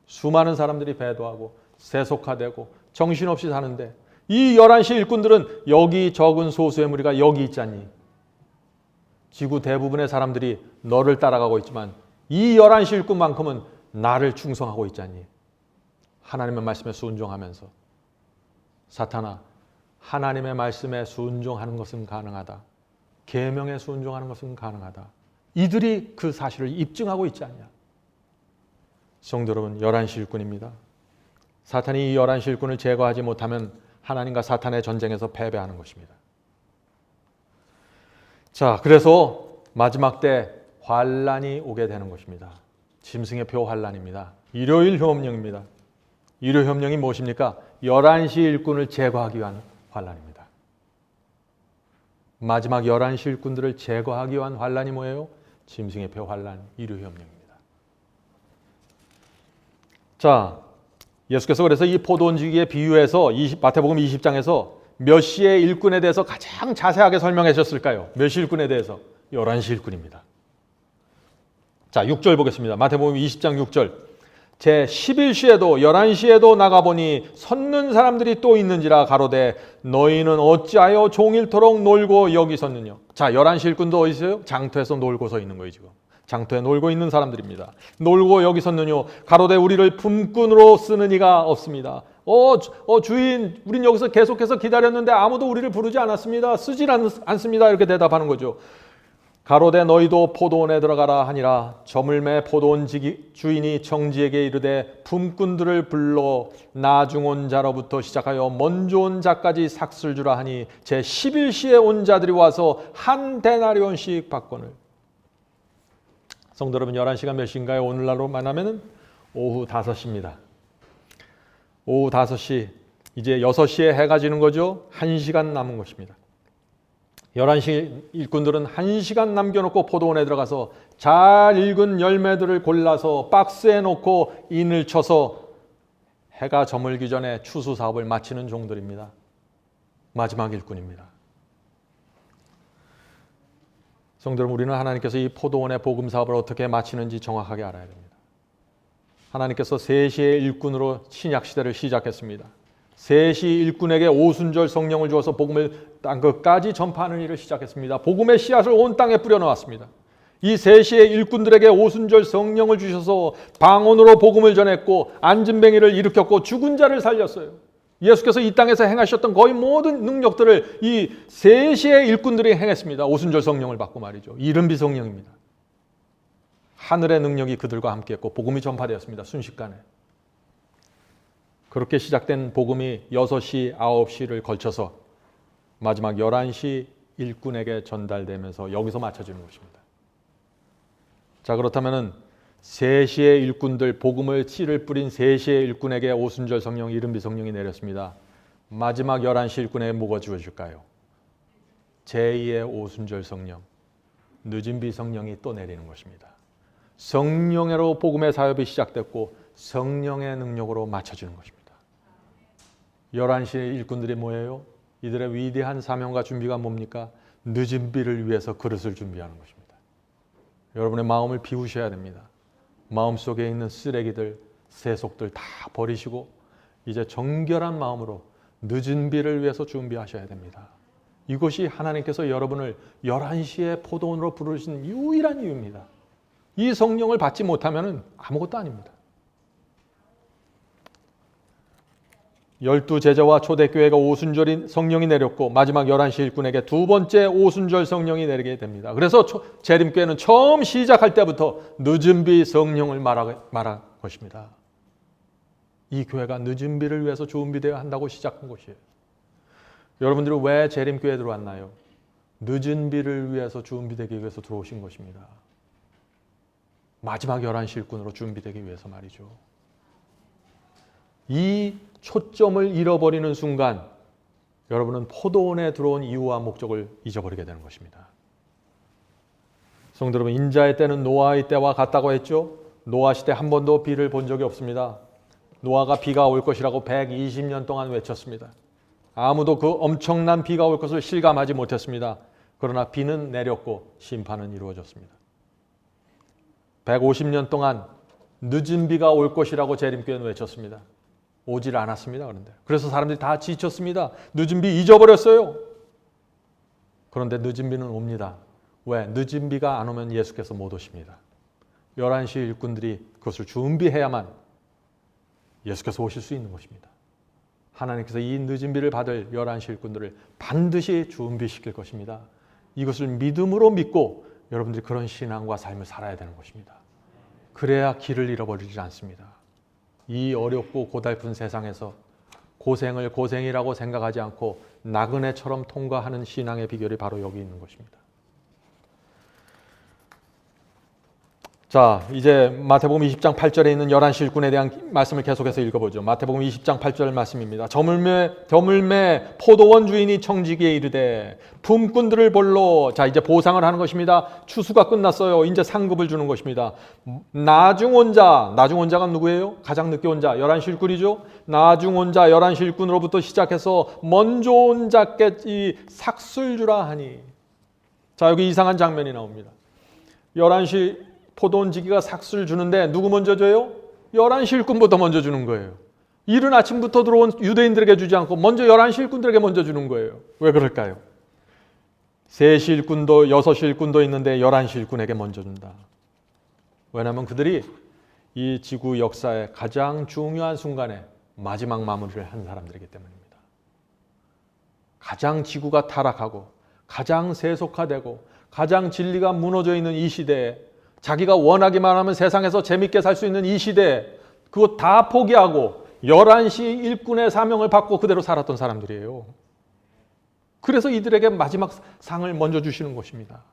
수많은 사람들이 배도하고 세속화되고 정신없이 사는데 이 11시 일꾼들은 여기 적은 소수의 무리가 여기 있지 않니? 지구 대부분의 사람들이 너를 따라가고 있지만 이 11시 일꾼만큼은 나를 충성하고 있지 않니? 하나님의 말씀에 순종하면서 사탄아, 하나님의 말씀에 순종하는 것은 가능하다. 계명에 순종하는 것은 가능하다. 이들이 그 사실을 입증하고 있지 않냐? 성도 여러분, 11시 일꾼입니다. 사탄이 이 11시 일꾼을 제거하지 못하면 하나님과 사탄의 전쟁에서 패배하는 것입니다. 자, 그래서 마지막 때 환란이 오게 되는 것입니다. 짐승의 표 환란입니다. 일요일 효험령입니다. 일요일 효험령이 무엇입니까? 11시 일꾼을 제거하기 위한 환란입니다. 마지막 11시 일꾼들을 제거하기 위한 환란이 뭐예요? 짐승의 표 환란, 일요일 효험령입니다. 자, 예수께서 그래서 이 포도원지기에 비유해서 마태복음 20장에서 몇 시의 일꾼에 대해서 가장 자세하게 설명하셨을까요? 몇 시 일꾼에 대해서? 11시 일꾼입니다. 자, 6절 보겠습니다. 마태복음 20장 6절. 제 11시에도 11시에도 나가보니 섰는 사람들이 또 있는지라 가로되 너희는 어찌하여 종일토록 놀고 여기 섰느냐. 자, 11시 일꾼도 어디 있어요? 장터에서 놀고 서 있는 거예요. 지금 장터에 놀고 있는 사람들입니다. 놀고 여기 섰느냐. 가로되 우리를 품꾼으로 쓰는 이가 없습니다. 주인, 우린 여기서 계속해서 기다렸는데 아무도 우리를 부르지 않았습니다. 쓰질 않습니다. 이렇게 대답하는 거죠. 가로되 너희도 포도원에 들어가라 하니라. 저물매 포도원 주인이 청지에게 이르되 품꾼들을 불러 나중 온 자로부터 시작하여 먼저 온 자까지 삭슬 주라 하니 제 11시에 온 자들이 와서 한 데나리온씩 받거늘. 성도 여러분, 11시가 몇 시인가요? 오늘날로 말하면 오후 5시입니다. 오후 5시, 이제 6시에 해가 지는 거죠. 1시간 남은 것입니다. 11시 일꾼들은 1시간 남겨놓고 포도원에 들어가서 잘 익은 열매들을 골라서 박스에 놓고 인을 쳐서 해가 저물기 전에 추수 사업을 마치는 종들입니다. 마지막 일꾼입니다. 성도 여러분, 우리는 하나님께서 이 포도원의 복음 사업을 어떻게 마치는지 정확하게 알아야 됩니다. 하나님께서 3시의 일꾼으로 신약시대를 시작했습니다. 3시 일꾼에게 오순절 성령을 주어서 복음을 땅 끝까지 전파하는 일을 시작했습니다. 복음의 씨앗을 온 땅에 뿌려놓았습니다. 이 3시의 일꾼들에게 오순절 성령을 주셔서 방언으로 복음을 전했고 안진뱅이를 일으켰고 죽은 자를 살렸어요. 예수께서 이 땅에서 행하셨던 거의 모든 능력들을 이 3시의 일꾼들이 행했습니다. 오순절 성령을 받고 말이죠. 이른비 성령입니다. 하늘의 능력이 그들과 함께했고 복음이 전파되었습니다. 순식간에. 그렇게 시작된 복음이 6시, 9시를 걸쳐서 마지막 11시 일꾼에게 전달되면서 여기서 맞춰지는 것입니다. 자, 그렇다면 3시의 일꾼들, 복음을 씨를 뿌린 3시의 일꾼에게 오순절 성령, 이른비 성령이 내렸습니다. 마지막 11시 일꾼에게 뭐가 주어질까요? 제2의 오순절 성령, 늦은비 성령이 또 내리는 것입니다. 성령으로 복음의 사역이 시작됐고 성령의 능력으로 맞춰지는 것입니다. 11시의 일꾼들이 뭐예요? 이들의 위대한 사명과 준비가 뭡니까? 늦은 비를 위해서 그릇을 준비하는 것입니다. 여러분의 마음을 비우셔야 됩니다. 마음속에 있는 쓰레기들, 세속들 다 버리시고 이제 정결한 마음으로 늦은 비를 위해서 준비하셔야 됩니다. 이것이 하나님께서 여러분을 11시의 포도원으로 부르신 유일한 이유입니다. 이 성령을 받지 못하면 아무것도 아닙니다. 12 제자와 초대교회가 오순절 성령이 내렸고 마지막 11시 일꾼에게 두 번째 오순절 성령이 내리게 됩니다. 그래서 재림교회는 처음 시작할 때부터 늦은 비 성령을 말한 것입니다. 이 교회가 늦은 비를 위해서 준비되어야 한다고 시작한 것이에요. 여러분들은 왜 재림교회에 들어왔나요? 늦은 비를 위해서 준비되기 위해서 들어오신 것입니다. 마지막 11시 일꾼으로 준비되기 위해서 말이죠. 이 초점을 잃어버리는 순간 여러분은 포도원에 들어온 이유와 목적을 잊어버리게 되는 것입니다. 성도 여러분, 인자의 때는 노아의 때와 같다고 했죠. 노아 시대 한 번도 비를 본 적이 없습니다. 노아가 비가 올 것이라고 120년 동안 외쳤습니다. 아무도 그 엄청난 비가 올 것을 실감하지 못했습니다. 그러나 비는 내렸고 심판은 이루어졌습니다. 150년 동안 늦은 비가 올 것이라고 재림교회는 외쳤습니다. 오질 않았습니다. 그래서 사람들이 다 지쳤습니다. 늦은 비 잊어버렸어요. 그런데 늦은 비는 옵니다. 왜? 늦은 비가 안 오면 예수께서 못 오십니다. 11시 일꾼들이 그것을 준비해야만 예수께서 오실 수 있는 것입니다. 하나님께서 이 늦은 비를 받을 11시 일꾼들을 반드시 준비시킬 것입니다. 이것을 믿음으로 믿고 여러분들이 그런 신앙과 삶을 살아야 되는 것입니다. 그래야 길을 잃어버리지 않습니다. 이 어렵고 고달픈 세상에서 고생을 고생이라고 생각하지 않고 나그네처럼 통과하는 신앙의 비결이 바로 여기 있는 것입니다. 자, 이제 마태복음 20장 8절에 있는 11시 일꾼에 대한 말씀을 계속해서 읽어보죠. 마태복음 20장 8절 말씀입니다. 저물매 포도원 주인이 청지기에 이르되 품꾼들을 볼로. 자, 이제 보상을 하는 것입니다. 추수가 끝났어요. 이제 상급을 주는 것입니다. 나중 온 자가 누구예요? 가장 늦게 온 자, 11시 일꾼이죠. 나중 온 자 11시 일꾼으로부터 시작해서 먼저 온 자께 삭술 주라 하니. 자, 여기 이상한 장면이 나옵니다. 11시 포도원 지기가 삭술 주는데 누구 먼저 줘요? 11시 일꾼부터 먼저 주는 거예요. 이른 아침부터 들어온 유대인들에게 주지 않고 먼저 11시 일꾼들에게 먼저 주는 거예요. 왜 그럴까요? 3시 일꾼도 6시 일꾼도 있는데 11시 일꾼에게 먼저 준다. 왜냐하면 그들이 이 지구 역사의 가장 중요한 순간에 마지막 마무리를 한 사람들이기 때문입니다. 가장 지구가 타락하고 가장 세속화되고 가장 진리가 무너져 있는 이 시대에 자기가 원하기만 하면 세상에서 재밌게 살 수 있는 이 시대에 그거 다 포기하고 11시 일꾼의 사명을 받고 그대로 살았던 사람들이에요. 그래서 이들에게 마지막 상을 먼저 주시는 것입니다.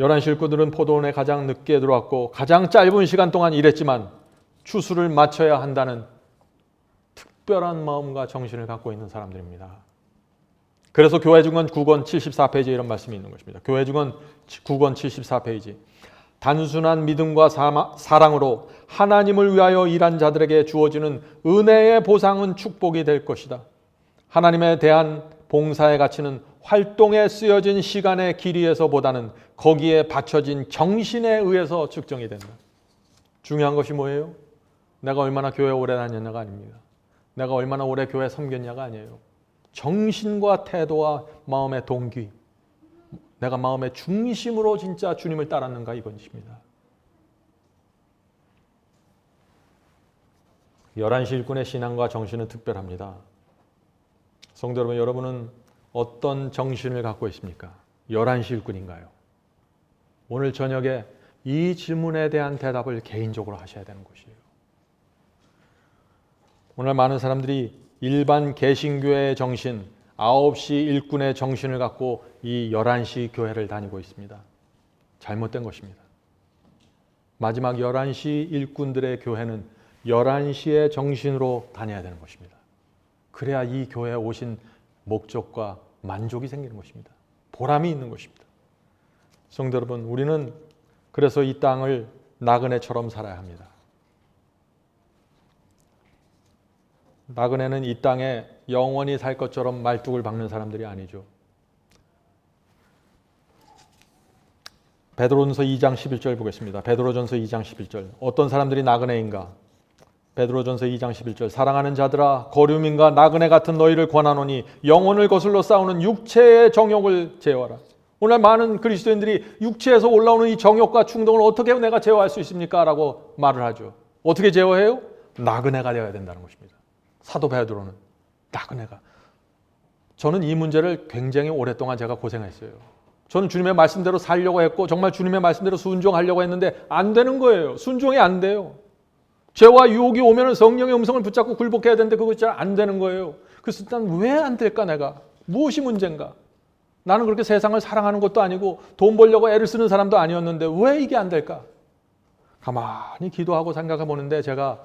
11시 일꾼들은 포도원에 가장 늦게 들어왔고 가장 짧은 시간 동안 일했지만 추수를 마쳐야 한다는 특별한 마음과 정신을 갖고 있는 사람들입니다. 그래서 교회증언 9권 74페이지에 이런 말씀이 있는 것입니다. 교회증언 9권 74페이지. 단순한 믿음과 사랑으로 하나님을 위하여 일한 자들에게 주어지는 은혜의 보상은 축복이 될 것이다. 하나님에 대한 봉사의 가치는 활동에 쓰여진 시간의 길이에서보다는 거기에 바쳐진 정신에 의해서 측정이 된다. 중요한 것이 뭐예요? 내가 얼마나 교회 오래 다녔냐가 아닙니다. 내가 얼마나 오래 교회 섬겼냐가 아니에요. 정신과 태도와 마음의 동기, 내가 마음의 중심으로 진짜 주님을 따랐는가 이것입니다. 11시 일꾼의 신앙과 정신은 특별합니다. 성도 여러분, 여러분은 어떤 정신을 갖고 있습니까? 11시 일꾼인가요? 오늘 저녁에 이 질문에 대한 대답을 개인적으로 하셔야 되는 것이에요. 오늘 많은 사람들이 일반 개신교회의 정신, 9시 일꾼의 정신을 갖고 이 11시 교회를 다니고 있습니다. 잘못된 것입니다. 마지막 11시 일꾼들의 교회는 11시의 정신으로 다녀야 되는 것입니다. 그래야 이 교회에 오신 목적과 만족이 생기는 것입니다. 보람이 있는 것입니다. 성도 여러분, 우리는 그래서 이 땅을 나그네처럼 살아야 합니다. 나그네는 이 땅에 영원히 살 것처럼 말뚝을 박는 사람들이 아니죠. 베드로전서 2장 11절 보겠습니다. 베드로전서 2장 11절. 어떤 사람들이 나그네인가? 베드로전서 2장 11절. 사랑하는 자들아, 거류민과 나그네 같은 너희를 권하노니 영혼을 거슬러 싸우는 육체의 정욕을 제어하라. 오늘 많은 그리스도인들이 육체에서 올라오는 이 정욕과 충동을 어떻게 내가 제어할 수 있습니까? 라고 말을 하죠. 어떻게 제어해요? 나그네가 되어야 된다는 것입니다. 사도 베드로는 나그네가. 저는 이 문제를 굉장히 오랫동안 제가 고생했어요. 저는 주님의 말씀대로 살려고 했고 정말 주님의 말씀대로 순종하려고 했는데 안 되는 거예요. 순종이 안 돼요. 죄와 유혹이 오면 성령의 음성을 붙잡고 굴복해야 되는데 그거 잘 안 되는 거예요. 그래서 난 왜 안 될까 내가? 무엇이 문제인가? 나는 그렇게 세상을 사랑하는 것도 아니고 돈 벌려고 애를 쓰는 사람도 아니었는데 왜 이게 안 될까? 가만히 기도하고 생각해 보는데 제가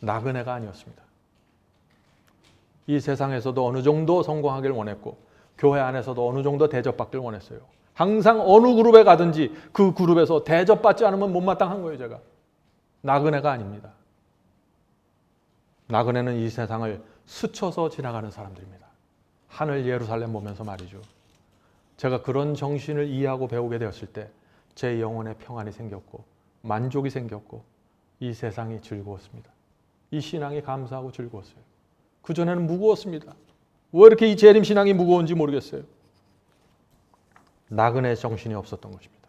나그네가 아니었습니다. 이 세상에서도 어느 정도 성공하길 원했고 교회 안에서도 어느 정도 대접받길 원했어요. 항상 어느 그룹에 가든지 그 그룹에서 대접받지 않으면 못마땅한 거예요, 제가. 나그네가 아닙니다. 나그네는 이 세상을 스쳐서 지나가는 사람들입니다. 하늘 예루살렘 보면서 말이죠. 제가 그런 정신을 이해하고 배우게 되었을 때 제 영혼에 평안이 생겼고 만족이 생겼고 이 세상이 즐거웠습니다. 이 신앙이 감사하고 즐거웠어요. 그전에는 무거웠습니다. 왜 이렇게 이 재림신앙이 무거운지 모르겠어요. 나그네 정신이 없었던 것입니다.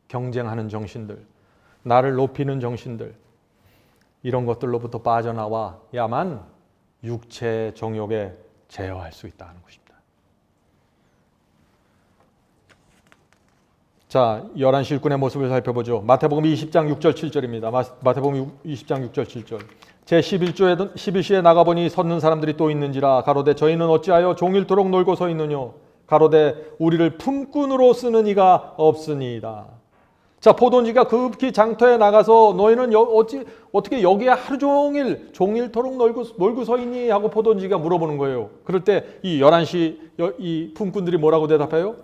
경쟁하는 정신들, 나를 높이는 정신들, 이런 것들로부터 빠져나와야만 육체의 정욕에 제어할 수 있다는 것입니다. 자, 11시 일꾼의 모습을 살펴보죠. 마태복음 20장 6절 7절입니다. 마태복음 20장 6절 7절. 제11시에 나가보니 섰는 사람들이 또 있는지라 가로되 저희는 어찌하여 종일토록 놀고 서 있느뇨 가로되 우리를 품꾼으로 쓰는 이가 없으니이다. 자, 포도원지가 급히 장터에 나가서 너희는 어떻게 여기에 하루 종일 종일토록 놀고 서 있니? 하고 포도원지가 물어보는 거예요. 그럴 때 이 11시 이 품꾼들이 뭐라고 대답해요?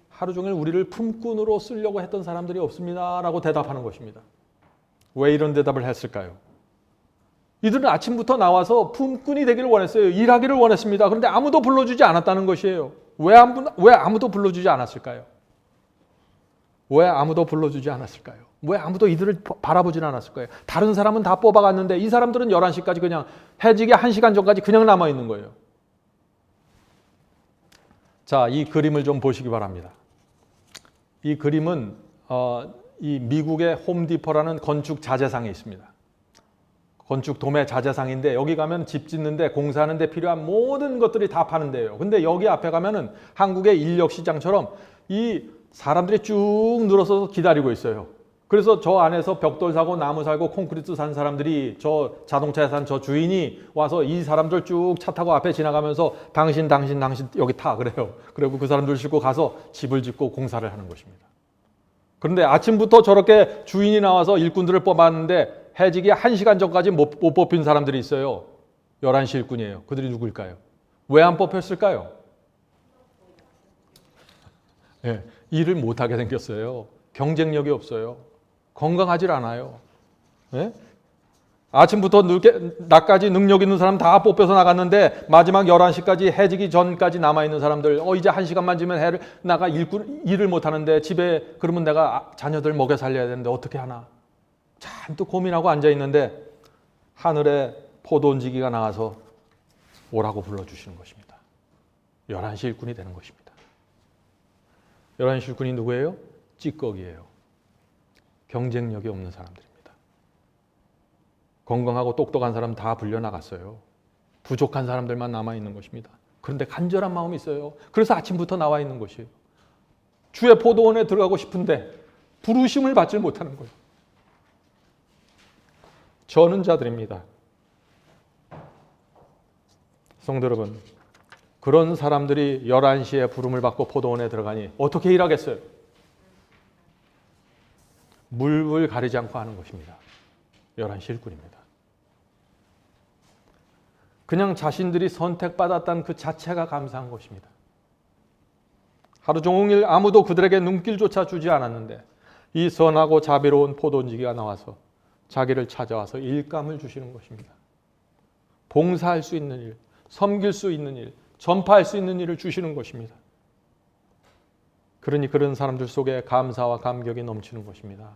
하루 종일 우리를 품꾼으로 쓰려고 했던 사람들이 없습니다 라고 대답하는 것입니다. 왜 이런 대답을 했을까요? 이들은 아침부터 나와서 품꾼이 되기를 원했어요. 일하기를 원했습니다. 그런데 아무도 불러주지 않았다는 것이에요. 왜 아무도 불러주지 않았을까요? 왜 아무도 불러주지 않았을까요? 왜 아무도 이들을 바라보진 않았을까요? 다른 사람은 다 뽑아갔는데 이 사람들은 11시까지 그냥 해지기 1시간 전까지 그냥 남아있는 거예요. 자, 이 그림을 좀 보시기 바랍니다. 이 그림은 이 미국의 홈디포라는 건축 자재상이 있습니다. 건축 도매 자재상인데 여기 가면 집 짓는데 공사하는데 필요한 모든 것들이 다 파는 데예요. 근데 여기 앞에 가면은 한국의 인력시장처럼 이 사람들이 쭉 늘어서서 기다리고 있어요. 그래서 저 안에서 벽돌 사고 나무 사고 콘크리트 산 사람들이 저 자동차에 산 저 주인이 와서 이 사람들 쭉 차 타고 앞에 지나가면서 당신 여기 타 그래요. 그리고 그 사람들 싣고 가서 집을 짓고 공사를 하는 것입니다. 그런데 아침부터 저렇게 주인이 나와서 일꾼들을 뽑았는데 해지기 1시간 전까지 못 뽑힌 사람들이 있어요. 11시 일꾼이에요. 그들이 누구일까요? 왜 안 뽑혔을까요? 네, 일을 못하게 생겼어요. 경쟁력이 없어요. 건강하질 않아요. 네? 아침부터 낮까지 능력 있는 사람 다 뽑혀서 나갔는데 마지막 11시까지 해지기 전까지 남아있는 사람들 이제 1시간만 지면 일을 못하는데 집에 그러면 내가 자녀들 먹여 살려야 되는데 어떻게 하나 잔뜩 고민하고 앉아있는데 하늘에 포도원지기가 나와서 오라고 불러주시는 것입니다. 11시 일꾼이 되는 것입니다. 11시 일꾼이 누구예요? 찌꺼기예요. 경쟁력이 없는 사람들입니다. 건강하고 똑똑한 사람 다 불려나갔어요. 부족한 사람들만 남아있는 것입니다. 그런데 간절한 마음이 있어요. 그래서 아침부터 나와 있는 것이에요. 주의 포도원에 들어가고 싶은데 부르심을 받지 못하는 거예요. 저는 자들입니다. 성도 여러분, 그런 사람들이 11시에 부름을 받고 포도원에 들어가니 어떻게 일하겠어요? 물불 가리지 않고 하는 것입니다. 11시 일꾼입니다. 그냥 자신들이 선택받았다는 그 자체가 감사한 것입니다. 하루 종일 아무도 그들에게 눈길조차 주지 않았는데 이 선하고 자비로운 포도원지기가 나와서 자기를 찾아와서 일감을 주시는 것입니다. 봉사할 수 있는 일, 섬길 수 있는 일, 전파할 수 있는 일을 주시는 것입니다. 그러니 그런 사람들 속에 감사와 감격이 넘치는 것입니다.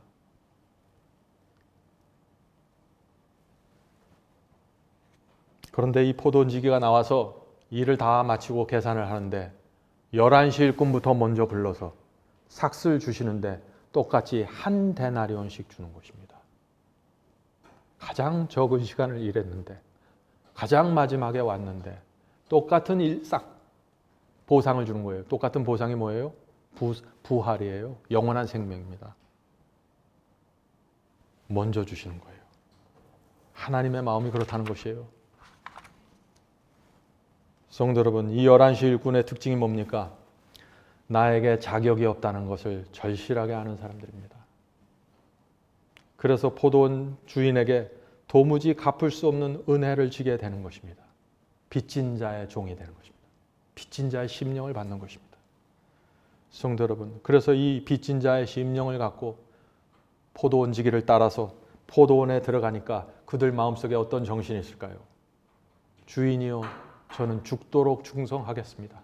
그런데 이 포도원지기가 나와서 일을 다 마치고 계산을 하는데 11시 일꾼부터 먼저 불러서 삭슬 주시는데 똑같이 한 데나리온씩 주는 것입니다. 가장 적은 시간을 일했는데 가장 마지막에 왔는데 똑같은 일 싹 보상을 주는 거예요. 똑같은 보상이 뭐예요? 부활이에요. 영원한 생명입니다. 먼저 주시는 거예요. 하나님의 마음이 그렇다는 것이에요. 성도 여러분, 이 11시 일꾼의 특징이 뭡니까? 나에게 자격이 없다는 것을 절실하게 아는 사람들입니다. 그래서 포도원 주인에게 도무지 갚을 수 없는 은혜를 지게 되는 것입니다. 빚진 자의 종이 되는 것입니다. 빚진 자의 심령을 받는 것입니다. 성도 여러분, 그래서 이 빚진 자의 심령을 갖고 포도원지기를 따라서 포도원에 들어가니까 그들 마음속에 어떤 정신이 있을까요? 주인이여, 저는 죽도록 충성하겠습니다.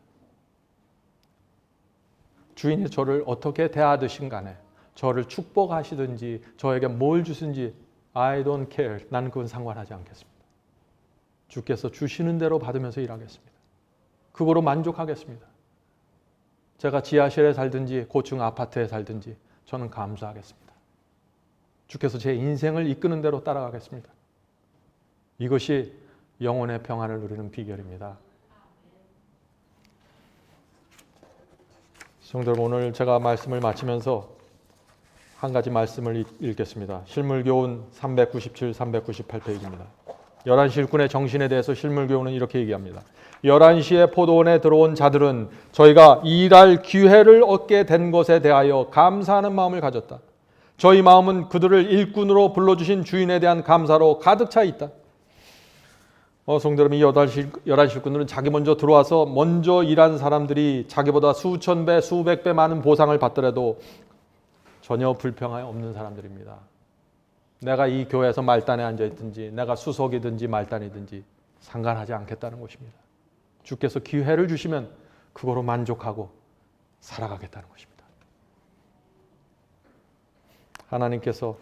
주인이 저를 어떻게 대하듯인 간에, 저를 축복하시든지 저에게 뭘 주든지 I don't care. 나는 그건 상관하지 않겠습니다. 주께서 주시는 대로 받으면서 일하겠습니다. 그거로 만족하겠습니다. 제가 지하실에 살든지 고층 아파트에 살든지 저는 감사하겠습니다. 주께서 제 인생을 이끄는 대로 따라가겠습니다. 이것이 영혼의 평안을 누리는 비결입니다. 성도 여러분, 오늘 제가 말씀을 마치면서 한 가지 말씀을 읽겠습니다. 실물교훈 397, 398페이지입니다. 11시 일꾼의 정신에 대해서 실물교훈은 이렇게 얘기합니다. 11시에 포도원에 들어온 자들은 저희가 일할 기회를 얻게 된 것에 대하여 감사하는 마음을 가졌다. 저희 마음은 그들을 일꾼으로 불러주신 주인에 대한 감사로 가득 차 있다. 성도 여러분, 이 11시 일꾼들은 자기 먼저 들어와서 먼저 일한 사람들이 자기보다 수천 배, 수백 배 많은 보상을 받더라도 전혀 불평이 없는 사람들입니다. 내가 이 교회에서 말단에 앉아있든지 내가 수석이든지 말단이든지 상관하지 않겠다는 것입니다. 주께서 기회를 주시면 그거로 만족하고 살아가겠다는 것입니다. 하나님께서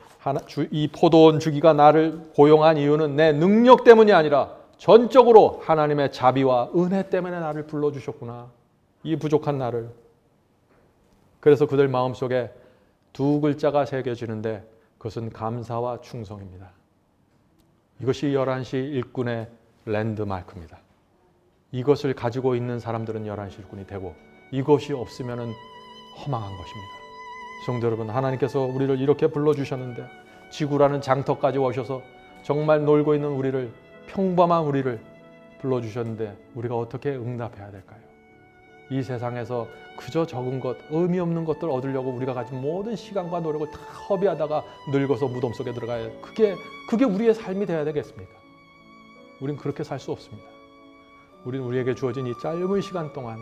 이 포도원 주기가 나를 고용한 이유는 내 능력 때문이 아니라 전적으로 하나님의 자비와 은혜 때문에 나를 불러주셨구나. 이 부족한 나를. 그래서 그들 마음속에 두 글자가 새겨지는데 그것은 감사와 충성입니다. 이것이 11시 일꾼의 랜드마크입니다. 이것을 가지고 있는 사람들은 11시 일꾼이 되고 이것이 없으면 허망한 것입니다. 성도 여러분, 하나님께서 우리를 이렇게 불러주셨는데 지구라는 장터까지 오셔서 정말 놀고 있는 우리를, 평범한 우리를 불러주셨는데 우리가 어떻게 응답해야 될까요? 이 세상에서 그저 적은 것, 의미 없는 것들 얻으려고 우리가 가진 모든 시간과 노력을 다 허비하다가 늙어서 무덤 속에 들어가야 그게 우리의 삶이 되어야 되겠습니까? 우린 그렇게 살 수 없습니다. 우린 우리에게 주어진 이 짧은 시간 동안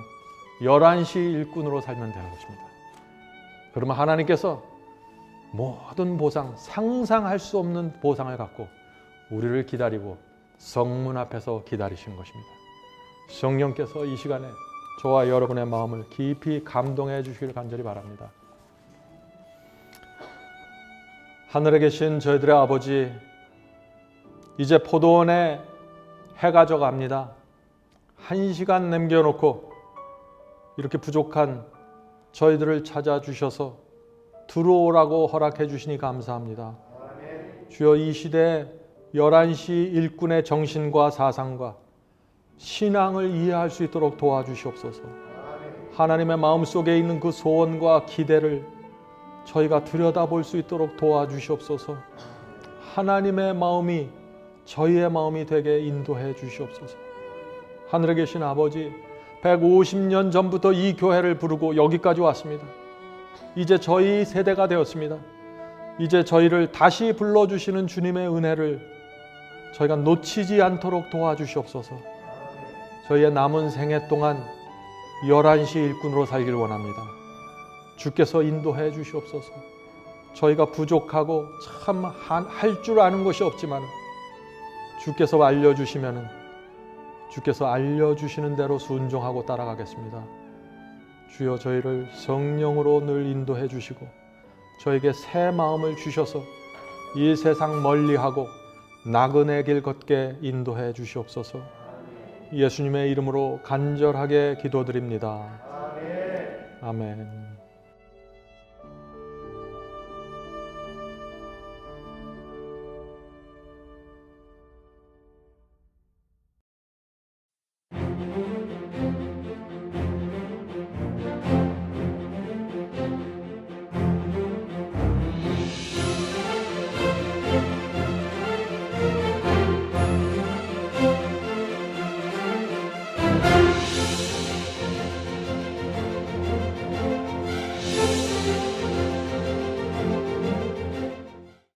11시 일꾼으로 살면 되는 것입니다. 그러면 하나님께서 모든 보상, 상상할 수 없는 보상을 갖고 우리를 기다리고 성문 앞에서 기다리시는 것입니다. 성령께서 이 시간에 저와 여러분의 마음을 깊이 감동해 주시길 간절히 바랍니다. 하늘에 계신 저희들의 아버지, 이제 포도원에 해가 져갑니다. 1시간 남겨놓고 이렇게 부족한 저희들을 찾아주셔서 들어오라고 허락해 주시니 감사합니다. 주여, 이 시대에 11시 일꾼의 정신과 사상과 신앙을 이해할 수 있도록 도와주시옵소서. 하나님의 마음속에 있는 그 소원과 기대를 저희가 들여다볼 수 있도록 도와주시옵소서. 하나님의 마음이 저희의 마음이 되게 인도해 주시옵소서. 하늘에 계신 아버지, 150년 전부터 이 교회를 부르고 여기까지 왔습니다. 이제 저희 세대가 되었습니다. 이제 저희를 다시 불러주시는 주님의 은혜를 저희가 놓치지 않도록 도와주시옵소서. 저희의 남은 생애 동안 11시 일꾼으로 살길 원합니다. 주께서 인도해 주시옵소서. 저희가 부족하고 참 할 줄 아는 것이 없지만 주께서 알려주시면 주께서 알려주시는 대로 순종하고 따라가겠습니다. 주여, 저희를 성령으로 늘 인도해 주시고 저에게 새 마음을 주셔서 이 세상 멀리하고 나그네 길 걷게 인도해 주시옵소서. 예수님의 이름으로 간절하게 기도드립니다. 아멘.